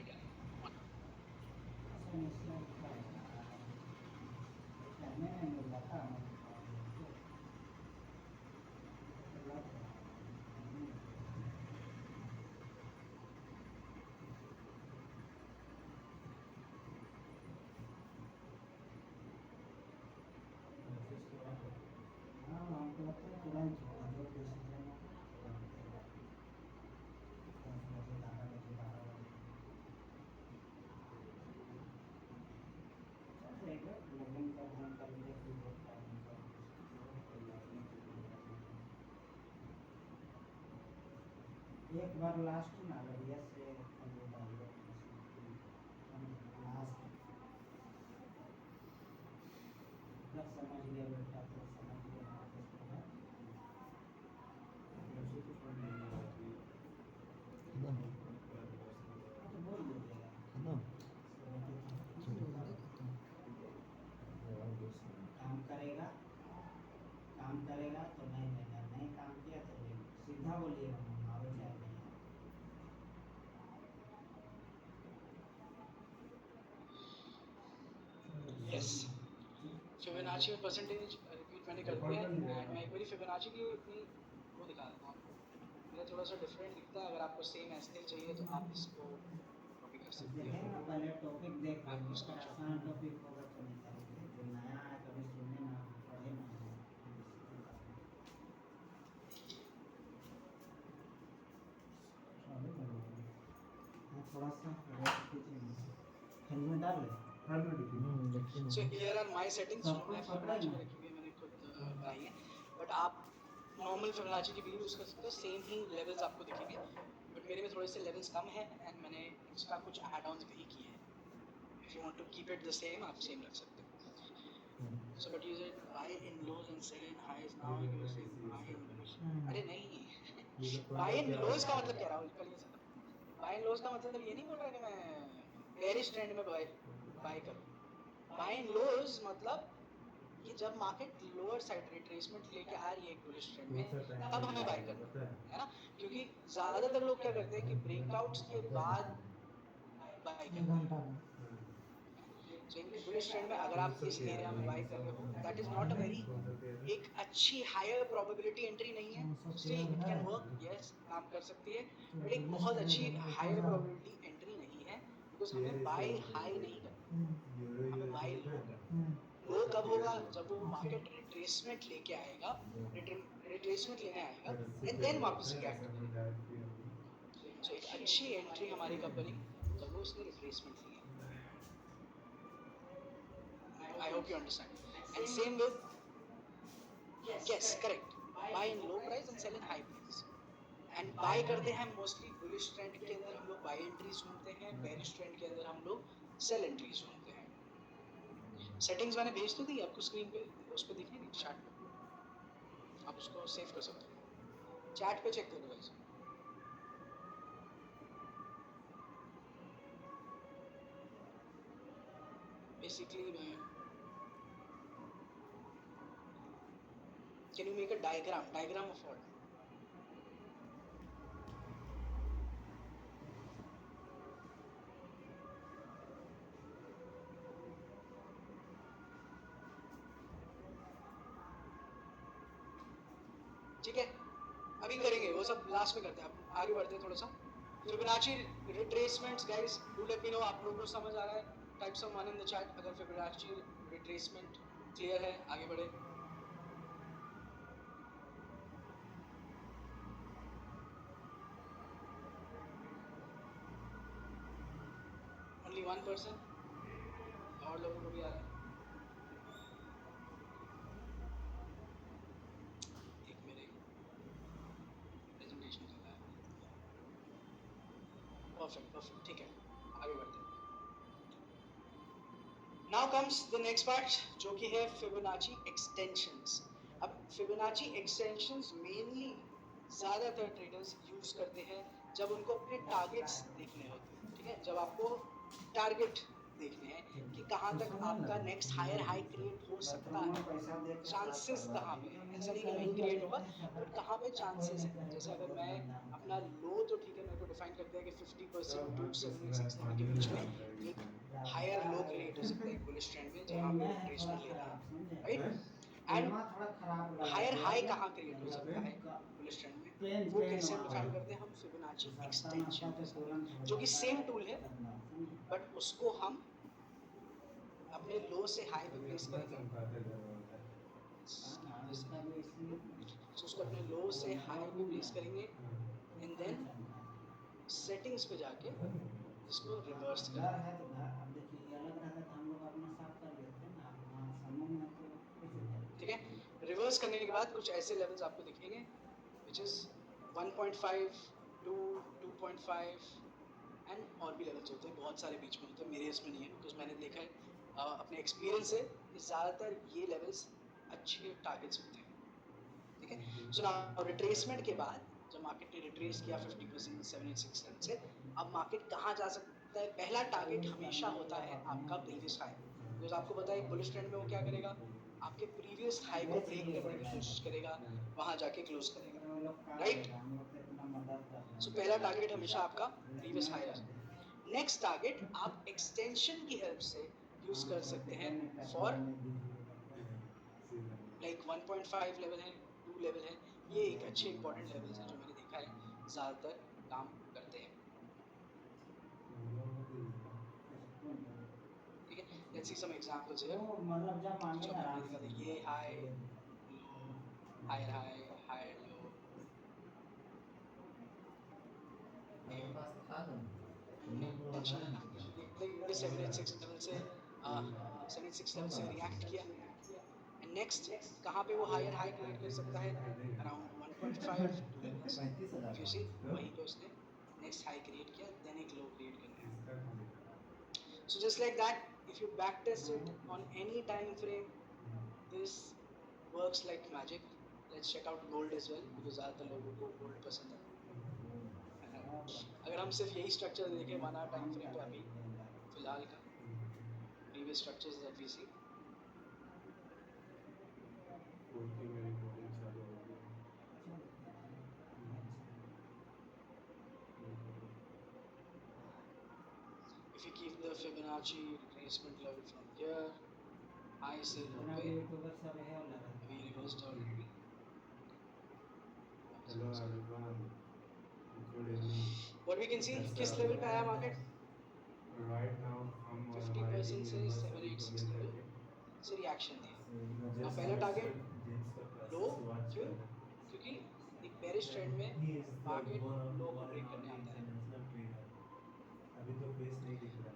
एक बार लास्ट ना लगिया से लास्ट समझ लिया बेटा, तो समझ लिया काम करेगा तो नहीं लेगा, नहीं काम किया तो लेगा, सीधा बोलिएगा मारो चाहे नहीं। Yes, फिबोनाची में परसेंटेज रिपीट मैंने कर दिया है, एंड मैं एक बार फिबोनाची की अपनी वो दिखा देता हूँ, मेरा थोड़ा सा डिफरेंट दिखता है, अगर आपको सेम ऐसे चाहिए तो आप इसको कॉपी कर सकते हो। पहले टॉपिक देख आपको आसान टॉपिक होगा तो निकालिए, जो नया है कभी सुनने ना पढ़े ना, थोड़ा सा हेलमेट डाल ले। So here are my settings, जो मैं फिबोनाची में रखी हुई है, मैंने खुद बनाई है, बट आप नॉर्मल फिबोनाची की भी यूज़ कर सकते हो, सेम ही लेवल्स आपको दिखेंगे, बट मेरे में थोड़े से लेवल्स कम है, एंड मैंने इसका कुछ एड ऑन्स भी किए हैं। If you want to keep it the same, आप सेम रख सकते हो। So but you said buy in lows and sell in highs, now you are saying buy in bullish. अरे नहीं, buy in lows का मतलब क्या रहा हूँ कल ये सब, buy in lows का मतलब ये नहीं बोल रहा कि मैं bearish trend में buy करूँ, buy in lows मतलब कि जब मार्केट लोअर साइड रिट्रेसमेंट लेके आ रही है एक बुलिश ट्रेंड में, तब हमें बाय करना है ना, क्योंकि ज्यादातर लोग क्या करते हैं कि ब्रेकआउट्स के बाद बाय करते हैं। So in bullish trend में अगर आप इस एरिया में बाय कर रहे हो, that is not a very एक अच्छी हायर प्रोबेबिलिटी एंट्री नहीं है, still it can work, yes काम कर सकती है, बट एक बहुत अच्छी हायर प्रोबेबिलिटी एंट्री नहीं है, बिकॉज हमें बाय हाई नहीं करना, हमें बाय लो करना। लो कब होगा? जब वो मार्केट रिट्रेसमेंट लेके आएगा, रिट्रेसमेंट लेने आएगा, एंड देन वापस रिएक्ट करेगा। सो एक अच्छी एंट्री हमारी कब बनेगी? जब वो उसने रिट्रेसमेंट लिया। I hope you understand. And same with, yes, correct. Buy in low price and sell in high price. And buy करते हैं mostly bullish trend के अंदर हम लोग buy entries ढूंढते हैं, bearish trend के अंदर हम लोग sell entries ढूंढते हैं। Settings मैंने भेज तो दी आपको स्क्रीन पे, उस पे दिखेगी चार्ट पे, आप उसको सेव कर सकते हो, चैट पे चेक करो वैसे। Basically, can you make a diagram of what? ठीक है, अभी करेंगे वो सब, लास्ट में करते हैं, अब आगे बढ़ते हैं थोड़ा सा। Fibonacci retracements guys, do let me know आप लोगों को समझ आ रहा है, type some one in the chat अगर फिबोनाची रिट्रेसमेंट क्लियर है, आगे बढ़े। ओनली 1%, और लोगों को भी आ रहा है, एक मेरे प्रेजेंटेशन कर रहा है, परफेक्ट परफेक्ट, ठीक है, आगे बढ़ते हैं। Now comes the next part जो कि है फिबोनाची एक्सटेंशंस। अब फिबोनाची एक्सटेंशंस मेनली ज़्यादातर ट्रेडर्स यूज करते हैं जब उनको अपने टारगेट्स देखने होते हैं, ठीक है, जब आपको टारगेट देखने हैं कि कहाँ तक आपका नेक्स्ट हायर हाई क्रिएट हो सकता है, चांसेस कहाँ पे है, ऐसा नहीं कि नहीं क्रिएट होगा बट कहाँ पे चांसेस है। जैसे अगर मैं अपना लो, तो ठीक है, मेरे को डिफाइन करते हैं कि 50% टू 76 लेवल के बीच में एक हायर लो क्रिएट हो सकता है एक बुलिश ट्रेंड में जहाँ पे रिट्रेसमेंट लेना है, राइट। एंड हायर हाई कहाँ क्रिएट हो सकता है बुलिश ट्रेंड में, वो कैसे डिफाइन करते हैं हम, फिबोनाची एक्सटेंशन के साथ, जो कि सेम टूल है बट उसको हम अपने लो से हाई पे प्लेस करेंगे। तो उसको अपने लो से हाई पे प्लेस करेंगे एंड देन सेटिंग्स पे जाके इसको रिवर्स करेंगे, ठीक है। रिवर्स करने के बाद कुछ ऐसे लेवल्स आपको दिखेंगे विच इज 1.5 2 2.5 एंड और भी लेवल्स होते हैं, बहुत सारे बीच में होते हैं, मेरे इसमें नहीं है बिकॉज मैंने देखा है अपने एक्सपीरियंस से कि ज़्यादातर ये लेवल्स अच्छे टारगेट्स होते हैं, ठीक है। सो नाउ रिट्रेसमेंट के बाद जब मार्केट ने रिट्रेस किया 50% 786 लेवल से, अब मार्केट कहाँ जा सकता है, पहला टारगेट हमेशा होता है आपका प्रीवियस हाई, बिकॉज आपको पता है बुलिश ट्रेंड में वो क्या करेगा, आपके प्रीवियस हाई को ब्रेक करने की कोशिश करेगा, वहां जाके क्लोज करेगा, राइट। सो पहला टारगेट हमेशा आपका प्रीवियस हाई है। नेक्स्ट टारगेट आप एक्सटेंशन की हेल्प से यूज कर सकते हैं फॉर लाइक 1.5 लेवल है, 2 लेवल है, ये एक अच्छे इंपॉर्टेंट लेवल्स हैं जो मैंने देखा है ज़्यादातर काम करते हैं, ठीक है। Let's see some examples here, जो हमने देखा था, ये high low higher high higher low, ये 786 लेवल से 786 लेवल से रिएक्ट किया एंड नेक्स्ट कहाँ पे वो हायर हाई क्रिएट कर सकता है, अराउंड 1.5 2 लेवल्स, इफ यू सी वहीं पे उसने नेक्स्ट हाई क्रिएट किया देन एक लो क्रिएट करना है। So just like that if you back test it on any time frame, this works like magic. Let's check out gold as well because ज़्यादातर लोगों को gold पसंद है। अगर हम सिर्फ यही स्ट्रक्चर देखें 1 आवर टाइम फ्रेम पे अभी फिलहाल का previous structures that we see, if you keep the Fibonacci retracement level from here, high से low पे अभी reversed already. What we can see, किस लेवल पे आया मार्केट, right now हम 50% से 786 लेवल से रिएक्शन दिया। अब पहला टारगेट लो, क्यों, क्योंकि एक बेरिश ट्रेंड में मार्केट लो को ब्रेक करने आता है।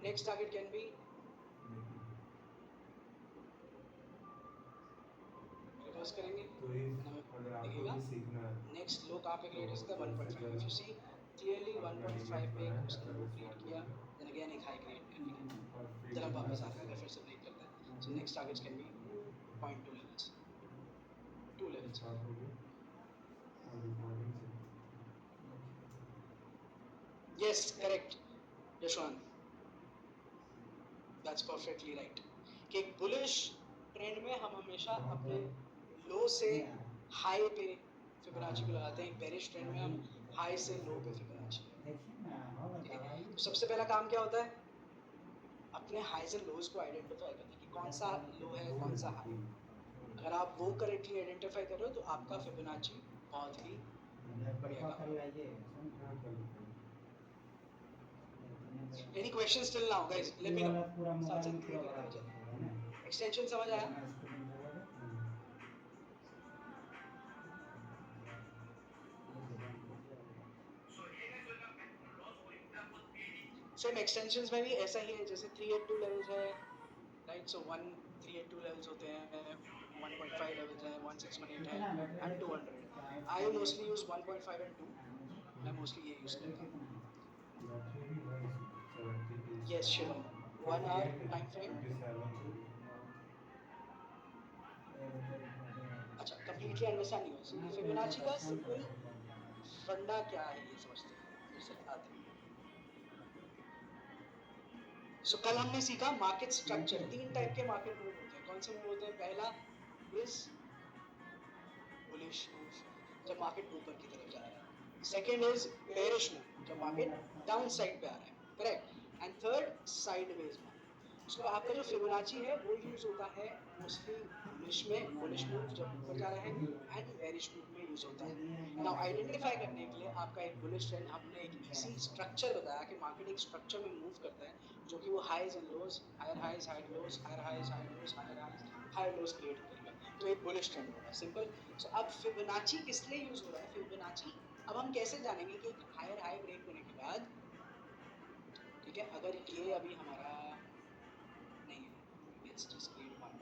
Next target can be reverse करेंगे, दिखेगा नेक्स्ट लो कहाँ पे क्रिएट हो सकता है 1.5, इफ यू सी क्लियरली 1.5 पे उसने लो क्रिएट किया देन अगेन एक हाई क्रिएट कर लिया, देन अब वापस आ जाएगा, फिर से ब्रेक करता है। So next targets can be 0.2 levels, 2 levels. Yes correct Yashwant, that's perfectly right कि एक बुलिश ट्रेंड में हम हमेशा अपने लो से हाई पे फिबोनाची को लगाते हैं, एक बेरिश ट्रेंड में हम हाई से लो पे फिबोनाची, ठीक है। तो सबसे पहला काम क्या होता है, अपने हाईज एंड लोज को आइडेंटिफाई करना कि कौन सा लो है कौन सा हाई। अगर आप वो करेक्टली आइडेंटिफाई कर रहे हो तो आपका फिबोनाची बहुत ही बढ़िया कर लाइए any questions till now guys let me no पूरा साथ मोबाइल साथ में क्लियर पूरा करते बड़ा हैं है ना एक्सटेंशन समझ आया सेम एक्सटेंशंस में भी ऐसा ही है जैसे 382 लेवल्स है राइट सो 1382 लेवल्स होते हैं 1.5 लेवल्स हैं 161 है and 200 I mostly use 1.5 and 2 मैं मोस्टली ये यूज करता हूँ yes Shivam 1 hour time frame अच्छा कंप्लीटली अंडरस्टैंड नहीं हुआ फिबोनाची का सिंपल फंडा क्या है ये समझते हैं फिर से आते हैं सो कल हमने सीखा मार्केट स्ट्रक्चर 3 टाइप के मार्केट मूव होते हैं कौन से मूव होते हैं पहला इज बुलिश मूव जब मार्केट ऊपर की तरफ जा रहा है सेकंड इज बेरिश मूव जब मार्केट डाउन साइड पे आ रहा है correct and third sideways move so आपका जो फिबोनाची है वो यूज होता है मोस्टली बुलिश मूव जब ऊपर जा रहा है एंड बेरिश मूव में यूज होता है नाउ आइडेंटिफाई करने के लिए आपका एक बुलिश ट्रेंड हमने एक इजी स्ट्रक्चर बताया कि मार्केट एक स्ट्रक्चर में मूव करता है जो कि वो highs and lows higher lows higher lows create करेगा तो एक बुलिश ट्रेंड होगा सिंपल सो अब फिबोनाची किस लिए यूज हो रहा है फिबोनाची अब हम कैसे जानेंगे कि एक हायर हाई ब्रेक होने के बाद ठीक है अगर ये अभी हमारा नहीं है let's just create one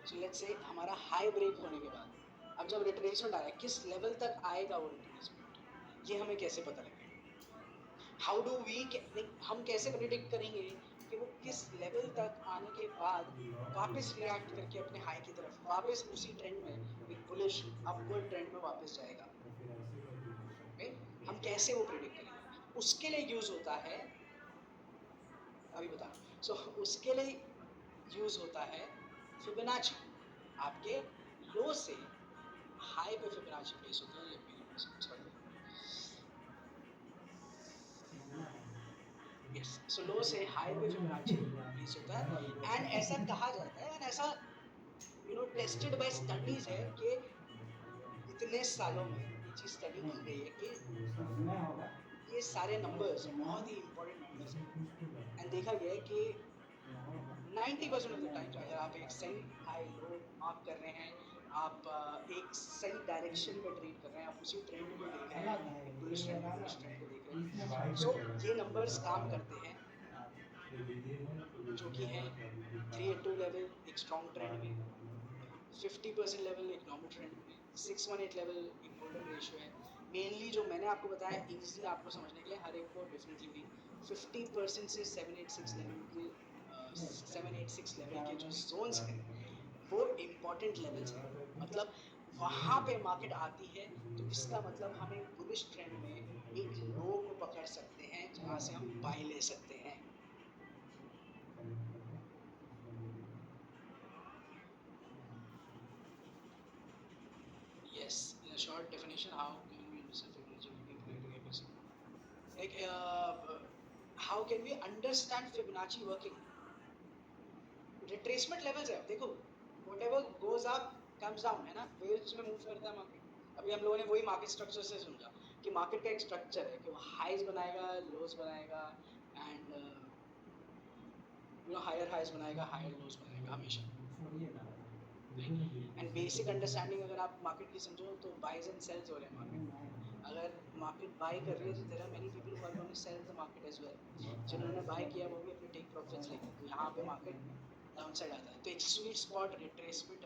so let's say हमारा हाई ब्रेक होने के बाद अब जब रिट्रेसमेंट आ रहा है किस लेवल तक आएगा वो रिट्रेसमेंट ये हमें कैसे पता लगेगा हाउ डू वी हम कैसे प्रेडिक्ट करेंगे कि वो किस लेवल तक आने के बाद वापस रिएक्ट करके अपने हाई की तरफ वापस उसी ट्रेंड में एक बुलिश अपवर्ड ट्रेंड में वापस जाएगा हम कैसे वो प्रेडिक्ट करेंगे उसके लिए यूज होता है अभी बता सो उसके लिए यूज होता है फिबोनाची आपके लो से हाई पे फिबोनाची प्लेस होता है यस सो लो से हाई पे फिबोनाची प्लेस होता है एंड ऐसा कहा जाता है एंड ऐसा टेस्टेड बाय स्टडीज है कि इतने सालों में ये चीज स्टडी की गई है कि ये सारे नंबर्स बहुत ही इंपॉर्टेंट नंबर्स हैं एंड देखा गया है कि 90% ऑफ द टाइम अगर आप एक सही हाई लो मार्क कर रहे हैं आप एक सही डायरेक्शन में ट्रेड कर रहे हैं आप उसी ट्रेंड को देख रहे हैं एक बुलिश ट्रेंड को देख रहे हैं सो ये नंबर्स काम करते हैं जो कि है 382 लेवल एक स्ट्रॉन्ग ट्रेंड में 50% लेवल एक नॉर्मल ट्रेंड में 618 लेवल एक गोल्डन रेशियो है मेनली जो मैंने आपको बताया इजीली आपको समझने के लिए हर एक को डिफरेंटली भी 50% से 786 लेवल के 786 लेवल के जो जोन्स हैं वो इम्पॉर्टेंट लेवल्स हैं मतलब वहाँ पे मार्केट आती है तो इसका मतलब हम एक बुलिश ट्रेंड में एक लो को पकड़ सकते हैं जहाँ से हम बाय ले सकते हैं yes in a short definition how can we understand Fibonacci like how can we understand Fibonacci working retracement levels है देखो whatever goes up comes down है ना waves में मूव करता है मार्केट अभी हम लोगों ने वही मार्केट स्ट्रक्चर से समझा कि मार्केट का एक स्ट्रक्चर है कि वो हाईज बनाएगा लोज बनाएगा एंड हायर हाईज बनाएगा हायर लोज बनाएगा हमेशा एंड बेसिक अंडरस्टैंडिंग अगर आप मार्केट की समझो तो बाइज एंड सेल्स हो रहे हैं मार्केट अगर मार्केट बाय कर रही है तो there are many people who are going to sell the market as well जिन्होंने बाय किया वो भी अपने टेक प्रॉफिट्स लेंगे तो यहाँ पे मार्केट डाउन साइड आता है तो एक स्वीट स्पॉट रिट्रेसमेंट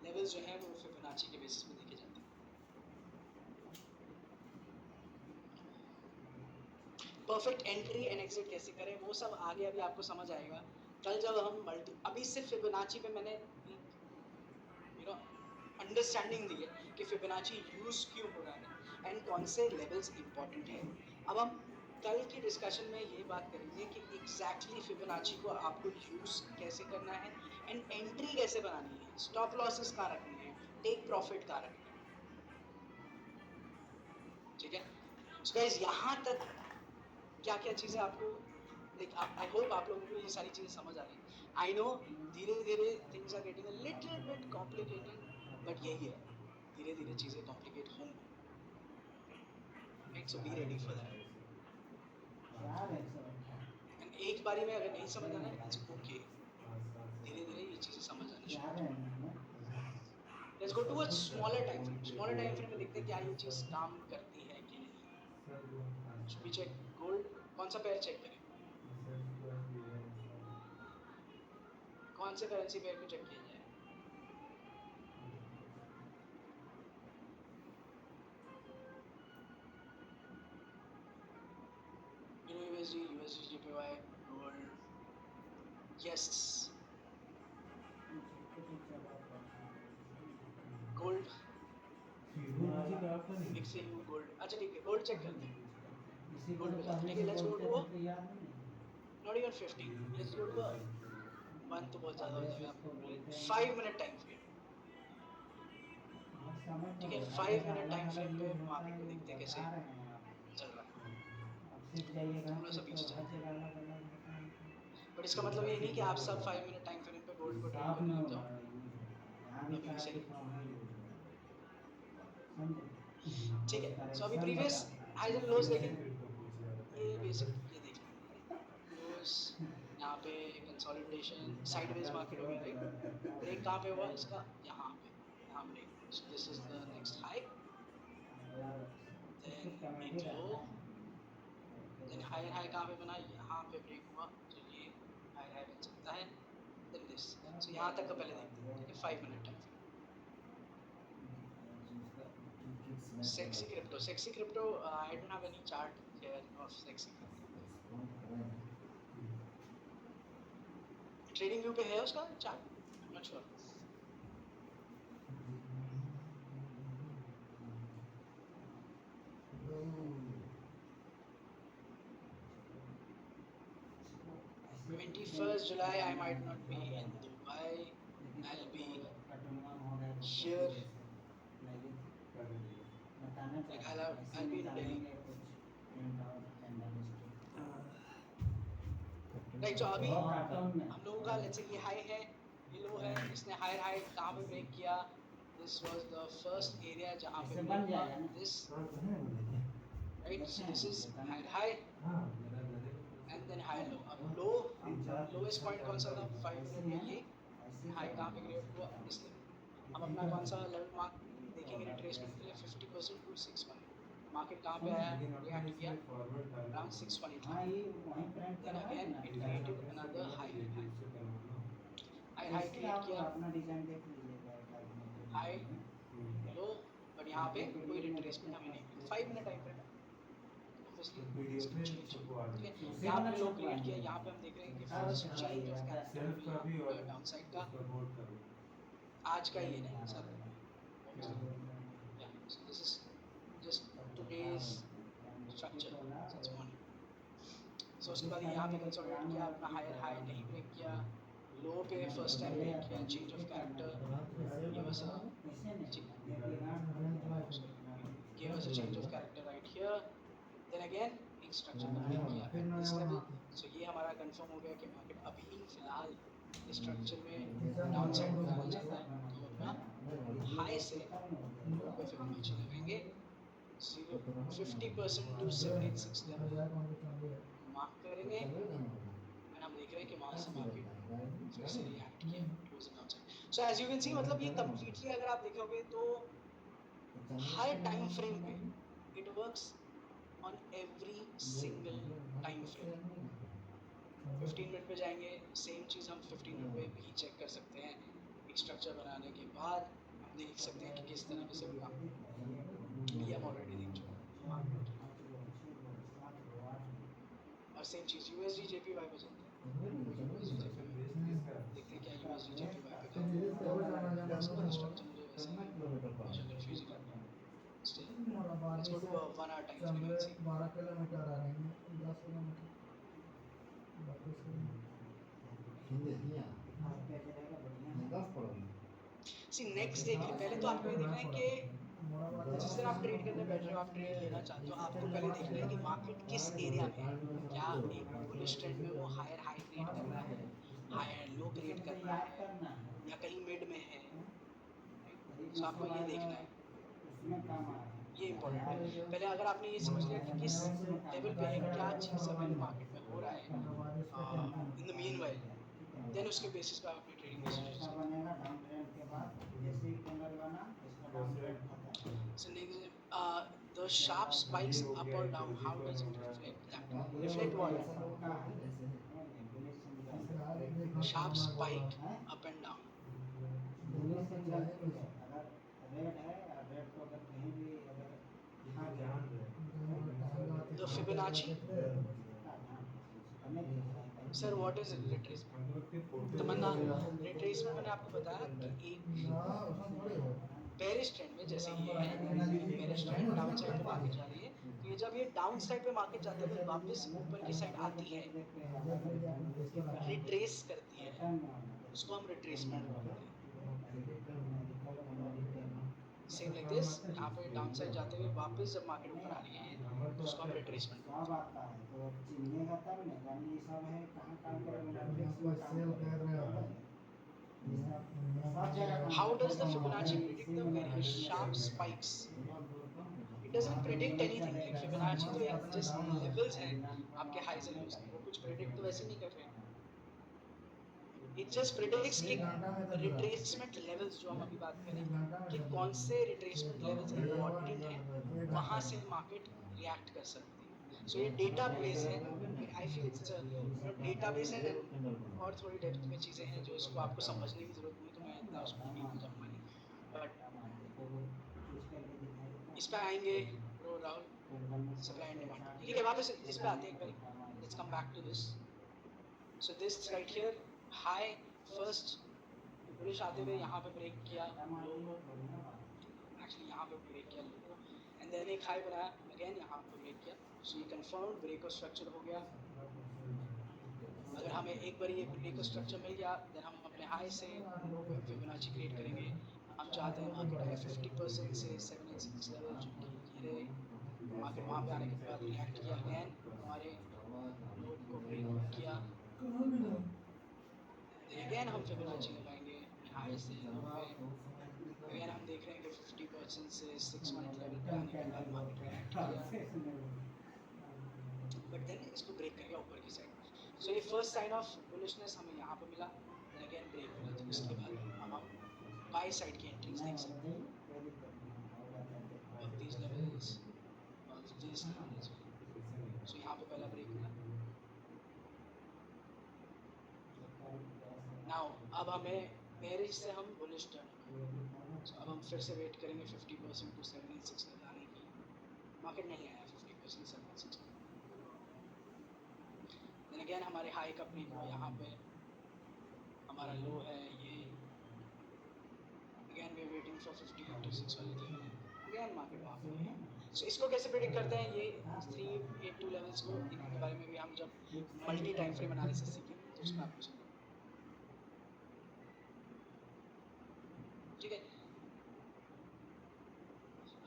लेवल्स जो है वो फिबोनाची के बेसिस पे देखे जाते हैं परफेक्ट एंट्री एंड एग्जिट कैसे करें वो सब आगे अभी आपको समझ आएगा कल जब हम मल्टी अभी सिर्फ फिबोनाची पे मैंने अंडरस्टैंडिंग दी है कि फिबोनाची यूज क्यों हो रहा है एंड कौन से लेवल्स इंपॉर्टेंट है अब हम कल की डिस्कशन में ये बात करेंगे कि एग्जैक्टली फिबोनाची को आपको यूज कैसे करना है एंड एंट्री कैसे बनानी है स्टॉप लॉसेस कहाँ रखनी है टेक प्रॉफिट कहाँ रखनी है ठीक है सो गाइस यहाँ तक क्या क्या चीज़ें आपको देख आई होप आप लोगों को ये सारी चीज़ें समझ आ रही हैं. आई नो धीरे धीरे things are getting a little bit complicated, but यही है, धीरे धीरे चीज़ें कॉम्प्लिकेट होंगी. Right, so be ready for that. And एक बारी में अगर नहीं समझ आना इट्स ओके, धीरे धीरे ये चीज़ें समझ आनी शुरू. Let's go to a smaller time frame. Smaller time frame में देखते हैं क्या ये चीज़ काम करती है कि नहीं. Should we check gold? कौन सा पेयर चेक करें? कौन से करेंसी पेयर को चेक किया जाए? USD, JPY, gold. Yes. Gold. XAU gold. अच्छा ठीक है, gold चेक करते हैं. Gold पे जाते हैं. ठीक है, let's go to not even 50. Let's go to 1 तो बहुत ज़्यादा हो जाएगा. 5 मिनट टाइम फ्रेम. ठीक है, 5 मिनट टाइम फ्रेम पे मार्केट को देखते हैं कैसे चल रहा है. थोड़ा सा पीछे चलते हैं. बट इसका मतलब ये नहीं कि आप सब 5 मिनट टाइम फ्रेम पे गोल्ड को ट्रेड करने लग जाओ. अभी से ठीक है. सो अभी प्रीवियस हाइज एंड लोज देखें. ये बेसिक ये देख लेंगे. लोज यहाँ पे कंसोलिडेशन साइडवेज मार्केट हो गया. राइट, ब्रेक कहाँ पे हुआ इसका? यहाँ पे. यहाँ break. So this is the next high, then एक लो, देन हायर हाई कहाँ पे बना? यहाँ पे ब्रेक हुआ, तो ये हायर हाई बन सकता है. Then this. सो यहाँ तक का पहले देखते हैं. ठीक है, 5 minute time. Sexy crypto. I don't have any chart here of sexy crypto. Trading view पे है उसका chart? I'm not sure. First July I might not be in Dubai. I'll be here. Like I'll be in Delhi. Right, so अभी हम लोगों का let's say ये हाई है, ये लो है. इसने हायर हाई कहाँ पे ब्रेक किया? This was the first area जहाँ पे ब्रेक हुआ. This right, so this is higher high and then high low. अब low lowest point कौन सा था? 5 मिनट में ये हाई कहाँ पे क्रिएट हुआ? इसलिए अब अपना कौन सा लेवल मार्क देखेंगे रिट्रेसमेंट के लिए? 50% टू 620. मार्केट कहाँ पे आया? रिएक्ट किया around 620. Then again it created another high. High create किया, high low, but यहाँ पे कोई रिट्रेसमेंट हमें नहीं मिली. 5 मिनट टाइम फ्रेम है. यहाँ पे लो क्रिएट किया. यहाँ पे हम देख रहे हैं कि first change of character downside का आज का ही है ना sir. So this is just today's structure. That's morning. So उसके बाद यहाँ पे कंसोलिडेट किया, अपना हायर हाई नहीं ब्रेक किया, लो पे फर्स्ट टाइम ब्रेक किया, चेंज ऑफ कैरेक्टर. ये बस give us a change of character right here. Then again एक स्ट्रक्चर कंप्लीट किया at this level. So ये हमारा कंफर्म हो गया कि मार्केट अभी फिलहाल इस स्ट्रक्चर में डाउन साइड में आना चाहता है. तो अपना हाई से लो पे फिबोनाची लगाएंगे. 50% टू 786 लेवल मार्क करेंगे. एंड हम देख रहे हैं कि वहाँ से मार्केट फिर से रिएक्ट किया closing outside. So as you can see मतलब ये कंप्लीटली अगर आप देखोगे तो हर टाइम फ्रेम पे it works on every single time frame. 15 minute पे जाएंगे, सेम चीज़ हम 15 मिनट पे भी चेक कर सकते हैं. एक स्ट्रक्चर बनाने के बाद हम देख सकते हैं कि किस तरीके से होगा. ये हम ऑलरेडी देख चुके हैं. और सेम चीज़ USD JPY पे चलते हैं. देखते हैं क्या USD JPY पे स्ट्रक्चर मुझे वैसे कंफ्यूज करता है. Let's go to a 1 hour time frame and see. 12 kilometre आ रहे हैं 10 किलोमीटर. See next देख ले. पहले तो आपको ये देखना है कि जिस दिन आप ट्रेड करने बैठ रहे हो, आप ट्रेड लेना चाहते हो, आपको पहले देखना है कि मार्केट किस एरिया में है. क्या एक बुल बुलिश ट्रेंड में वो हायर हाई क्रिएट कर रहा है, हायर लो क्रिएट कर रहा है, या कहीं मिड में है, तो आपको ये देखना है, ये इम्पोर्टेंट है। पहले अगर आपने ये समझ लिया कि किस लेवल पे है, क्या चीज़ अभी मार्केट में हो रहा है in the meanwhile, then उसके बेसिस पे आप अपनी trading decision the sharp spikes up or down, how does it reflect that? Reflect what? Sharp spike up and down. The Fibonacci. Sir, what is retracement? Tamanna, retracement मैंने आपको बताया कि एक बेरिश ट्रेंड में, जैसे ये है बेरिश ट्रेंड, डाउन साइड पे मार्केट जा रही है, तो ये जब ये डाउन साइड पे मार्केट जाते हुए वापस ऊपर की साइड आती है, रिट्रेस करती है, उसको हम रिट्रेसमेंट बोलते हैं। सेम लाइक दिस, यहाँ पे डाउन साइड जाते हुए वापस जब मार्केट ऊपर आ रही है, तो उसको हम रिट्रेसमेंट बोलते हैं। How does the Fibonacci predict the very sharp spikes? It doesn't predict anything. Like Fibonacci तो यार just levels हैं आपके highs and lows के, वो कुछ predict तो वैसे नहीं कर रहे हैं। It just predicts कि retracement levels जो हम अभी बात करें कि कौन से retracement levels important हैं, वहाँ से market react कर सकती है। So ये database है, I feel it's a database है, और थोड़ी डेप्थ में चीज़ें हैं जो इसको आपको समझने की ज़रूरत नहीं, तो मैं इतना उसको डीप जाऊँगा नहीं, बट इस पे आएंगे bro Rahul, supply and demand. ठीक है, वापस इस पे आते हैं एक बार, let's come back to this. So this right here high first bullish आते हुए यहाँ पे ब्रेक किया लो, एक्चुअली यहाँ पे ब्रेक किया लो, एंड देन एक हाई बनाया अगेन यहाँ पे ब्रेक किया, सो ये कंफर्म्ड ब्रेक और स्ट्रक्चर हो गया। अगर हमें एक बार ये ब्रेक और स्ट्रक्चर मिल गया, देन हम अपने हाई से फिबोनाची क्रिएट करेंगे। हम चाहते हैं मार्केट आए 50% से 786 लेवल, जो कि ये मार्केट वहाँ पे आने के बाद रिएक्ट किया अगेन, हमारे लो को ब्रेक किया, अगेन हम फिबोनाची लगाएंगे हाई से लो पे, अगेन हम देख रहे हैं कि 50% से 6 मिनट लेवल पे आने के बाद मार्केट रिएक्ट किया, बट देन इसको ब्रेक कर गया ऊपर की साइड। सो ये फर्स्ट साइन ऑफ बुलिशनेस हमें यहाँ पे मिला, देन अगेन ब्रेक मिला, तो इसके बाद हम बाय साइड की एंट्रीज देख सकते हैं of these levels, of these levels. So यहाँ पे पहला ब्रेक मिला। Now अब हमें बेरिश से हम बुलिश टर्न, so अब हम फिर से वेट करेंगे 50% to 786 लेवल आने की, मार्केट नहीं आया 50% 786। देन अगेन हमारे हाई का प्री को यहाँ पे हमारा लो है ये, again we are waiting for 50-56 वाले लेवल, अगेन मार्केट वहाँ पे है। सो इसको कैसे प्रेडिक्ट करते हैं, ये 382 लेवल्स को, इनके बारे में भी हम जब मल्टी टाइम फ्रेम एनालिसिस सीखेंगे तो उसमें आपको समझ, ठीक है।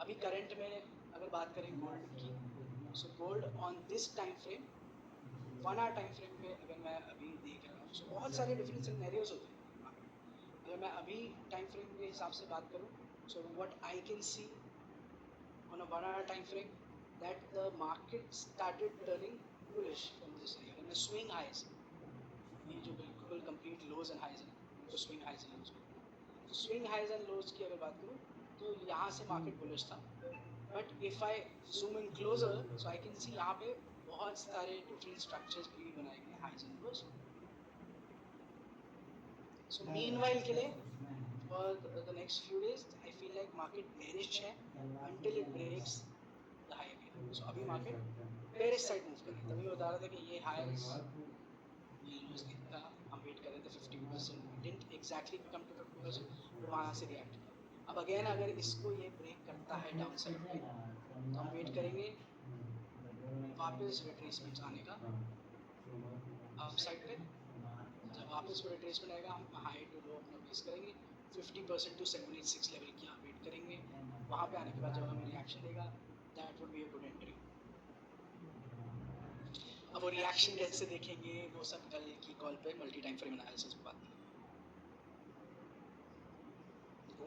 अभी करंट में अगर बात करें गोल्ड की, so gold on this time frame 1 hour time frame पे अगर मैं अभी देख रहा हूँ, सो बहुत सारे डिफरेंट सिनेरियोज होते हैं। अगर मैं अभी टाइम फ्रेम के हिसाब से बात करूँ, so what I can see on a 1 hour time frame that the market started turning bullish from this area. अगर मैं swing highs, ये जो बिल्कुल complete lows and highs हैं, तो swing highs and lows, तो swing highs and lows की अगर बात करूँ तो यहाँ से market bullish था, but if I zoom in closer, so I can see यहाँ पे बहुत सारे different structures भी बनाए गए highs and lows. So meanwhile के लिए for the next few days I feel like market bearish है until it breaks the high again. So अभी market bearish side move कर रहा है, तभी मैं बता रहा था कि ये highs ये lows कितना हम वेट कर रहे थे 50%, didn't exactly come to 50%, but वहाँ से react किया। अब again अगर इसको ये break करता है डाउन साइड पे, तो हम वेट करेंगे वापस रिट्रेसमेंट आने का अप साइड पे। जब वापस रिट्रेसमेंट आएगा, हम हाई टू लो अपना बेस करेंगे, 50% to 786 लेवल की यहाँ वेट करेंगे, वहाँ पे आने के बाद जब हमें रिएक्शन देगा, that would be a good entry. अब वो रिएक्शन कैसे देखेंगे वो सब कल की कॉल पे मल्टी टाइम फ्रेम एनालिसिस पे बात करेंगे.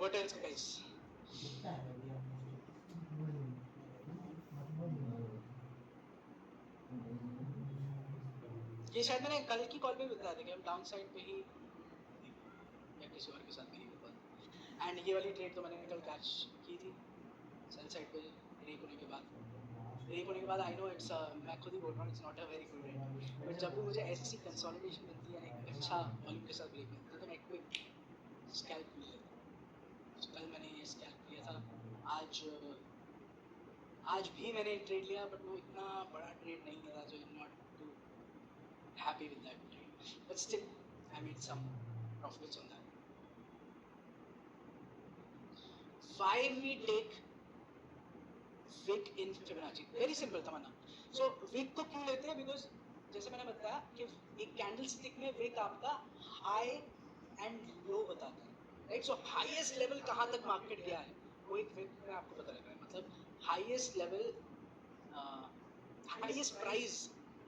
What else guys? दिखता है अभी आपको ये शायद मैंने कल की कॉल पे बताया था कि हम डाउन साइड पे ही या किसी और के साथ भी नहीं कर पाते. एंड ये वाली ट्रेड तो मैंने कल कैच की थी सेल साइड पे ब्रेक होने के बाद. आई नो इट्स मैं खुद ही बोल रहा हूँ it's not a very good rate, but जब भी मुझे ऐसी कंसोलिडेशन मिलती है एक अच्छा वॉल्यूम के साथ ब्रेक मिलता है तो मैं क्विक स्कैल्प ले लेता हूँ. तो कल मैंने ये स्कैल्प लिया था. आज भी मैंने ट्रेड लिया बट वो इतना बड़ा ट्रेड नहीं था so I'm not too happy with that trade, but still I made some profits on that. Why we take wick in Fibonacci? Very simple Tamannaah. So wick को क्यों लेते हैं? Because जैसे मैंने बताया कि एक कैंडल स्टिक में wick आपका हाई एंड लो बताता है, राइट? सो हाईएस्ट लेवल कहाँ तक मार्केट गया है वो एक wick में आपको पता लग रहा है. मतलब हाईएस्ट लेवल हाईएस्ट प्राइस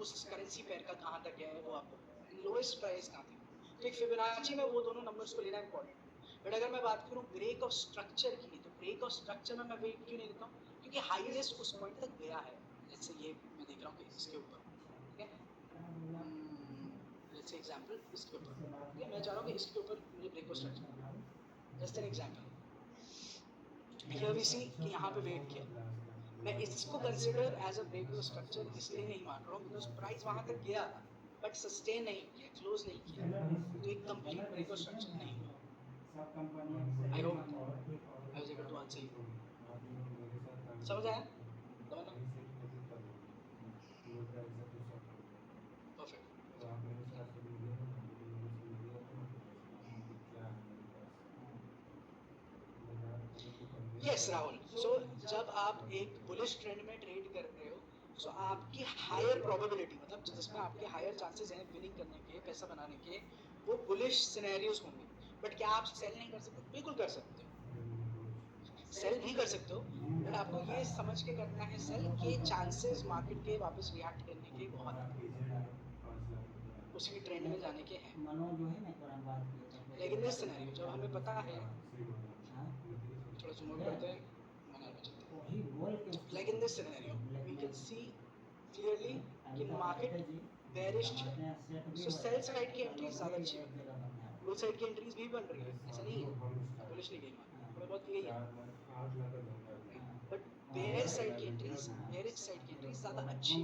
उस करेंसी पेयर का कहाँ तक गया है वो आपको, लोएस्ट प्राइस कहाँ तक. तो एक फिबोनाची में वो दोनों नंबर्स को लेना इंपॉर्टेंट. बट अगर मैं बात करूँ ब्रेक ऑफ स्ट्रक्चर की, तो ब्रेक ऑफ स्ट्रक्चर में मैं वेट क्यों नहीं लेता हूँ? क्योंकि हाईएस्ट उस पॉइंट तक गया है. जैसे ये मैं देख रहा हूँ कि इसके ऊपर, ठीक है, लेट्स से एग्जांपल इसके ऊपर, ठीक है, मैं चाह रहा हूँ कि इसके ऊपर मुझे break of structure, just an example. Here we see कि यहाँ पे वेट किया. मैं इसको consider as a break of structure इसलिए नहीं मान रहा हूँ बिकॉज प्राइस वहाँ तक गया बट सस्टेन नहीं किया, क्लोज नहीं किया, तो एक कंप्लीट ब्रेक ऑफ स्ट्रक्चर नहीं हुआ. I hope I was able to answer you. समझ आया? परफेक्ट. यस राहुल. सो जब आप एक बुलिश ट्रेंड में ट्रेड करते हो सो आपकी हायर प्रोबेबिलिटी, मतलब जिसमें आपके हायर चांसेस हैं विनिंग करने के, पैसा बनाने के, वो बुलिश सिनेरियोज होंगे. बट क्या आप सेल नहीं कर सकते? बिल्कुल कर सकते हो, सेल भी कर सकते हो, बट आपको ये समझ के करना है सेल के चांसेस मार्केट के वापस रिएक्ट करने के बहुत उसी ट्रेंड में जाने के हैं. मनो जो है ना एक बार हम बात किए थे. लेकिन इस सिनेरियो जब हमें पता है, हाँ, थोड़ा सा नोट करते हैं, मना में चलते हैं. वही बोल के Like in this scenario, we can see clearly कि market bearish है, so sell side की entries ज़्यादा अच्छी बन रही है, bull side की entries भी बन रही है, ऐसा नहीं है, bullish नहीं गई मार्केट, थोड़ा बहुत गई है, but bearish side की entries ज़्यादा अच्छी,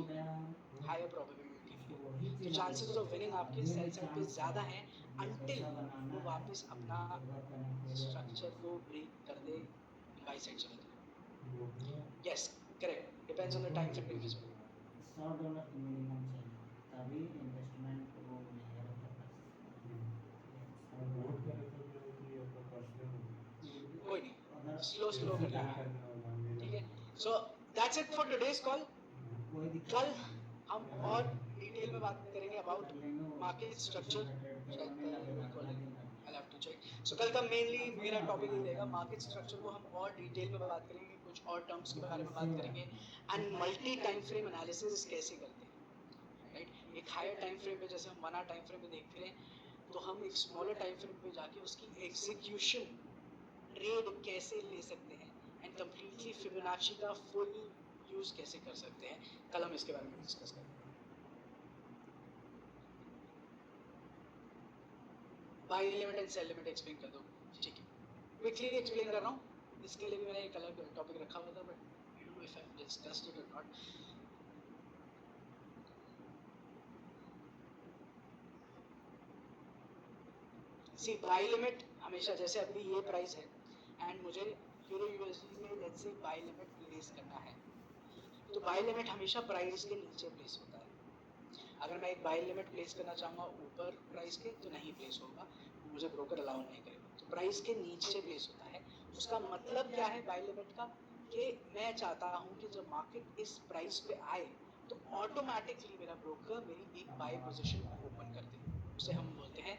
higher probability है, तो chances of winning आपके sell side पे ज़्यादा हैं until वो वापस अपना structure को break कर दे, buy side चले जाए. Yes, correct. Depends on the time frame as well. $100 minimum चाहिए तभी इन्वेस्टमेंट को नहीं कोई नहीं, स्लो कर लेना, ठीक है. So that's it for today's call. कल हम और डिटेल में बात करेंगे about market structure. I'll have to check. So कल का मेनली मेरा टॉपिक ये रहेगा, मार्केट स्ट्रक्चर को हम और डिटेल में बात करेंगे, कुछ और टर्म्स के बारे में बात करेंगे, and multi time frame analysis कैसे करते हैं, राइट? एक हायर टाइम फ्रेम पे जैसे हम 1 आवर टाइम फ्रेम में देख रहे हैं, तो हम एक स्मॉलर टाइम फ्रेम पे जाके उसकी एग्जीक्यूशन ट्रेड कैसे ले सकते हैं एंड कंप्लीटली फिबोनाची का फुल यूज कैसे कर सकते हैं. कल हम इसके बारे में डिस्कस करेंगे. Buy limit and sell limit explain कर दो, ठीक है? क्विकली एक्सप्लेन कर रहा हूँ, इसके लिए भी मैंने एक अलग टॉपिक रखा हुआ था, but I don't know if I discussed it और नॉट. सी बाय लिमिट हमेशा, जैसे अभी ये प्राइस है एंड मुझे यूरो यूएसडी में let's say buy limit place करना है, तो बाय लिमिट हमेशा प्राइस के नीचे प्लेस होता है. अगर मैं एक बाय लिमिट प्लेस करना चाहूँगा ऊपर प्राइस के तो नहीं प्लेस होगा, मुझे ब्रोकर अलाउ नहीं करेगा, तो प्राइस के नीचे प्लेस होता है. उसका मतलब क्या है बाय लिमिट का, कि मैं चाहता हूँ कि जब मार्केट इस प्राइस पे आए तो ऑटोमेटिकली मेरा ब्रोकर मेरी एक बाय पोजीशन ओपन कर दे, उसे हम बोलते हैं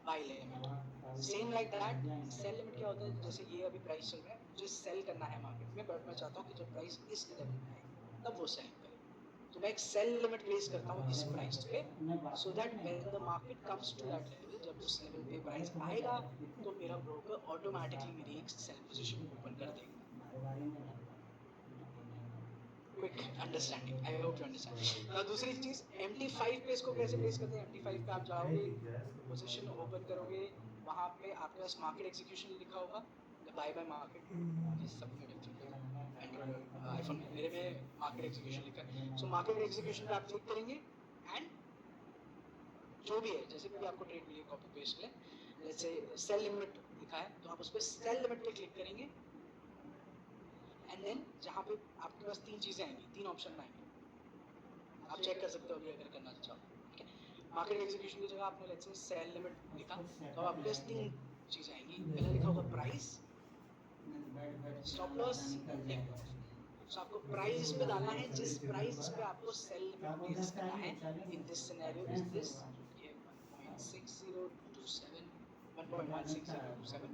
buy limit. Same like that sell limit क्या होता है, जैसे ये अभी प्राइस चल रहा है, मुझे सेल करना है मार्केट में, बट मैं चाहता हूँ कि जब प्राइस इस लेवल पे आए तब वो सेल करे, तो मैं एक सेल लिमिट प्लेस करता हूँ इस प्राइस पे, so that when the market comes to that level, जब उस लेवल पे प्राइस आएगा तो मेरा ब्रोकर ऑटोमेटिकली मेरी एक सेल पोजीशन ओपन कर देगा। Quick understanding, I hope you understand. दूसरी चीज MT5 पे इसको कैसे प्लेस करते हैं। MT5 पे आप जाओगे, पोजीशन ओपन करोगे, वहाँ पे आपके पास मार्केट एग्जीक्यूशन लिखा होगा, बाय बाय मार्केट, ये सब में डिफरेंट होगा। एंड्रॉइड आईफोन में, मेरे में मार्केट एग्जीक्यूशन लिखा है। सो मार्केट एग्जीक्यूशन पे आप क्लिक करेंगे एंड जो भी है, जैसे भी आपको ट्रेड मिली कॉपी पेस्ट ले, लेट्स से सेल लिमिट लिखा है तो आप उस पर सेल लिमिट पे क्लिक करेंगे एंड देन जहाँ पे आपके पास तीन चीज़ें आएंगी, तीन ऑप्शन आएंगे, आप चेक कर सकते हो अभी अगर करना चाहो, ठीक है। मार्केट एग्जीक्यूशन की जगह आपने लेट्स से सेल लिमिट लिखा तो आपके पास तीन चीज़ें आएंगी, पहले लिखा होगा price, stop loss, take profit. तो आपको प्राइस पे डालना है, जिस प्राइस पे आपको सेल लिमिट प्लेस करना है। इन दिस सिनेरियो इज दिस, ये 1.6027 1.16027।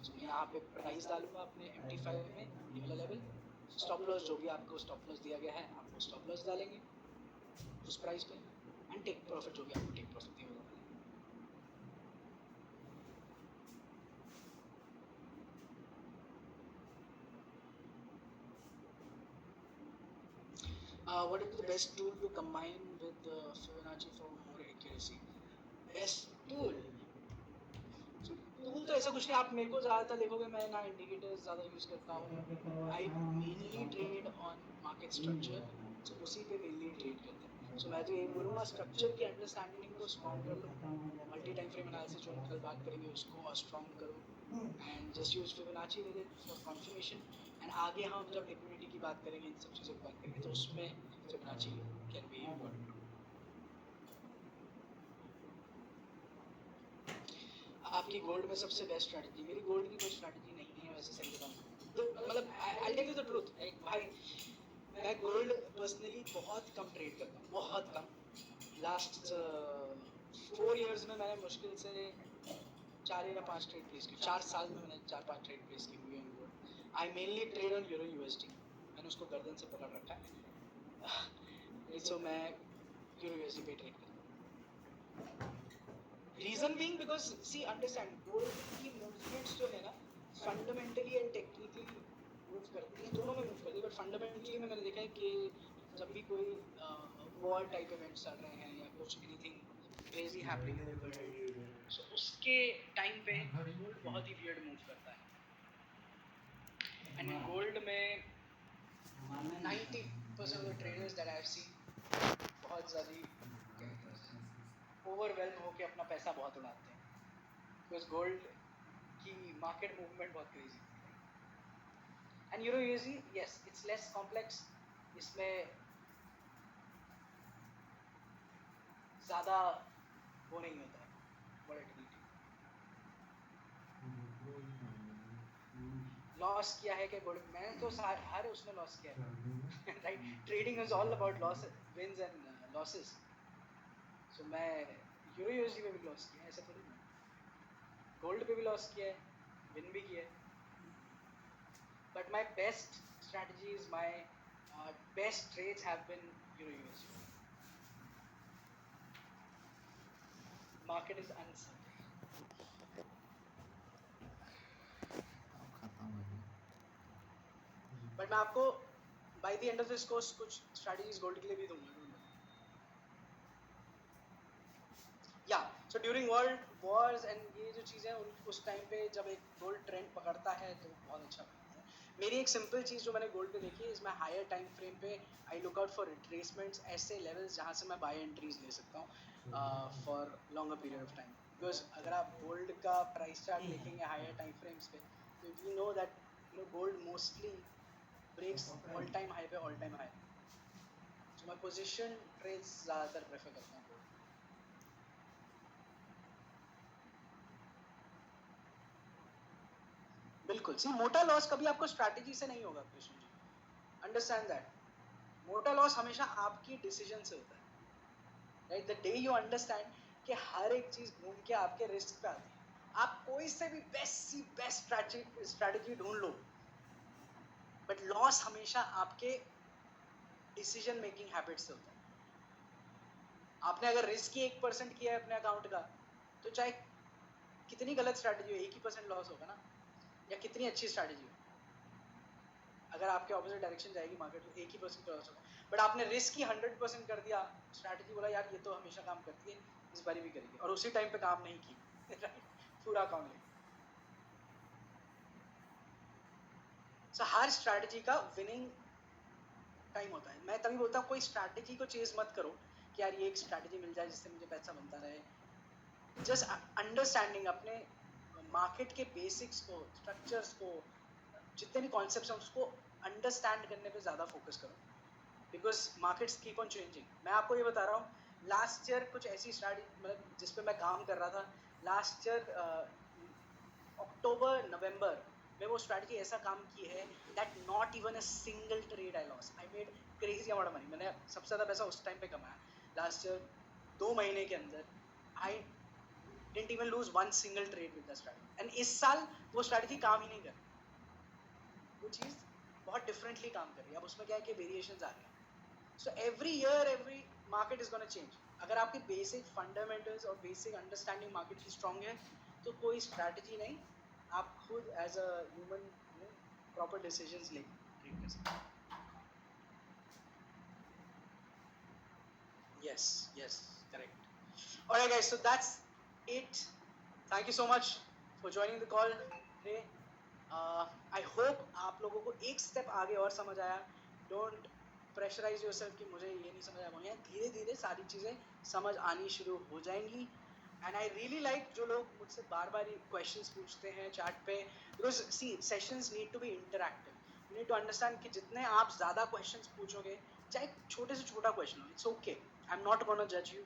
तो यहाँ पे प्राइस डालूंगा अपने MT5 में, ये वाला लेवल। स्टॉप लॉस जो भी आपको स्टॉप लॉस दिया गया है, आपको स्टॉप लॉस डालेंगे उस प्राइस पे, एंड टेक प्रॉफिट जो भी आपको टेक प्रॉफिट दिया होगा। What is the best tool to combine with Fibonacci for more accuracy? Best tool? Tool तो ऐसा कुछ नहीं, आप मेरे को ज़्यादातर देखोगे मैं ना इंडिकेटर्स ज़्यादा यूज़ करता हूँ। I mainly trade on market structure, तो उसी पे मेनली ट्रेड करते हैं। सो मैं तो ये बोलूँगा स्ट्रक्चर की अंडरस्टैंडिंग को स्ट्रॉन्ग कर लो, मल्टी टाइम फ्रेम एनालिसिस जो हम कल बात करेंगे उसको स्ट्रॉन्ग करो, and just use Fibonacci with it for confirmation. And आगे हम जब लिक्विडिटी की बात करेंगे, इन सब चीज़ों की बात करेंगे, तो उसमें फिबोनाची कैन बी इम्पोर्टेंट। आपकी गोल्ड में सबसे बेस्ट स्ट्रैटेजी? मेरी गोल्ड की कोई स्ट्रैटेजी नहीं है वैसे, सही बताऊं तो मतलब I tell you the truth, एक भाई मैं गोल्ड पर्सनली बहुत कम ट्रेड करता हूँ, बहुत कम। लास्ट 4 इयर्स में मैंने मुश्किल से 4 या 5 ट्रेड प्लेस की, 4 साल में मैंने 4-5 ट्रेड प्लेस की हुई है gold. I mainly trade on euro USD, मैंने उसको गर्दन से पकड़ रखा है, सो मैं यूरो USD पे ट्रेड करता हूँ। Reason being because see understand, gold की मूवमेंट्स जो है ना फंडामेंटली एंड टेक्निकली मूव करती है, दोनों में मूव करती है, बट फंडामेंटली में मैंने देखा है कि जब भी कोई वॉर टाइप इवेंट्स चल रहे हैं या कुछ anything crazy happening in the world, so उसके टाइम पे गोल्ड बहुत ही वियर्ड मूव करता है। एंड गोल्ड में 90% of the traders that I have seen बहुत ज़्यादा ओवरवेल्म होके अपना पैसा बहुत उड़ाते हैं, बिकॉज गोल्ड की मार्केट मूवमेंट बहुत क्रेजी है। And euro USD, yes it's less complex, इसमें ज़्यादा वो नहीं होता है वॉलेटिलिटी। लॉस किया है क्या गोल्ड? मैंने तो हर उसमें लॉस किया है right, trading is all about loss, wins and losses. So मैं यूरो USD पे भी लॉस किया है, ऐसा थोड़ी ना, गोल्ड पे भी लॉस किया है, विन भी किया है। But my best strategies, my best trades have been euro USD। Market is uncertain, but मैं आपको by the end of this course कुछ स्ट्रैटेजीज गोल्ड के लिए भी दूंगा। या so during world wars and ये जो चीज़ें उस टाइम पे जब एक गोल्ड ट्रेंड पकड़ता है तो बहुत अच्छा होता है। मेरी एक सिंपल चीज़ जो मैंने गोल्ड पे देखी है, इसमें हायर टाइम फ्रेम पे आई लुक आउट फॉर रिट्रेसमेंट्स, ऐसे लेवल्स जहाँ से मैं बाय एंट्रीज ले सकता हूँ for longer period of time. Because अगर आप गोल्ड का प्राइस चार्ट देखेंगे हायर टाइम फ्रेम्स पे, तो we know that gold mostly breaks all time high पे ऑल टाइम हाई। तो मैं पोजिशन ट्रेड्स ज़्यादातर प्रेफर करता हूँ। बिल्कुल, सी मोटा लॉस कभी आपको स्ट्रैटेजी से नहीं होगा कृष्ण जी, अंडरस्टैंड दैट। मोटा लॉस हमेशा आपकी डिसीजन से होता है, right. The day you understand कि हर एक चीज घूम के आपके रिस्क पे आती है, आप कोई से भी बेस्ट स्ट्रैटेजी ढूंढ लो, बट लॉस हमेशा आपके डिसीजन मेकिंग हैबिट से होता है। आपने अगर रिस्क ही 1% किया है अपने अकाउंट का, तो चाहे कितनी गलत स्ट्रैटेजी हो 1% लॉस होगा ना, या कितनी अच्छी स्ट्रैटेजी हो, अगर आपके ऑपोजिट डायरेक्शन जाएगी मार्केट तो 1% लॉस होगा। बट आपने रिस्क ही 100% कर दिया, स्ट्रैटेजी बोला यार ये तो हमेशा काम करती है, इस बारी भी करेगी, और उसी टाइम पे काम नहीं की पूरा अकाउंट ले। सो हर स्ट्रैटेजी का विनिंग टाइम होता है। मैं तभी बोलता हूँ कोई स्ट्रैटेजी को चेज मत करो कि यार ये एक स्ट्रैटेजी मिल जाए जिससे मुझे पैसा बनता रहे। जस्ट अंडरस्टैंडिंग अपने मार्केट के बेसिक्स को, स्ट्रक्चर्स को, जितने भी कॉन्सेप्ट्स हैं उसको अंडरस्टैंड करने पे ज़्यादा फोकस करो, because markets keep on changing. मैं आपको ये बता रहा हूँ, लास्ट ईयर कुछ ऐसी स्ट्रैटेजी मतलब जिस पे मैं काम कर रहा था, लास्ट ईयर अक्टूबर नवंबर में वो स्ट्रैटेजी ऐसा काम की है that not even a single trade I loss. I made crazy amount of money. मैंने सबसे ज़्यादा पैसा उस टाइम पे कमाया लास्ट ईयर 2 महीने के अंदर। I didn't even lose one single trade with the strategy. And इस साल वो स्ट्रैटेजी काम ही नहीं कर रही, वो चीज़ बहुत डिफरेंटली काम कर रही है। अब उसमें क्या है कि वेरिएशंस आ रहे हैं। So every year every market is gonna change. अगर आपकी बेसिक फंडामेंटल्स और बेसिक अंडरस्टैंडिंग मार्केट की स्ट्रांग है तो कोई स्ट्रैटेजी नहीं, आप खुद as a human proper decisions ले ट्रीट कर सकते हैं। Yes, yes, correct. Alright guys, so that's it. Thank you so much for joining the call today. I hope आप लोगों को एक स्टेप आगे और समझ आया। Don't pressurize yourself कि मुझे ये नहीं समझ आया। धीरे धीरे सारी चीज़ें समझ आनी शुरू हो जाएंगी। And I really like जो लोग मुझसे बार बार questions पूछते हैं चैट पे, because see sessions need to be interactive. You need to understand कि जितने आप ज़्यादा questions पूछोगे, चाहे छोटे से छोटा क्वेश्चन हो, it's okay. I'm not gonna judge you.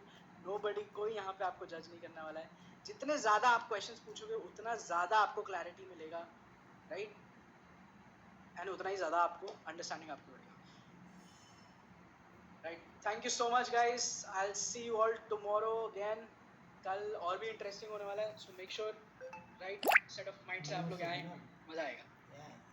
Nobody, कोई यहाँ पे आपको जज नहीं करने वाला है। जितने ज़्यादा आप क्वेश्चंस पूछोगे उतना ज़्यादा आपको क्लैरिटी मिलेगा, राइट? एंड उतना ही ज़्यादा आपको अंडरस्टैंडिंग आपको मिलेगा, right? Thank you so much guys, I will see you all tomorrow again. कल और भी इंटरेस्टिंग होने वाला है, so make sure right set of mind से आप लोग आए, मज़ा आएगा।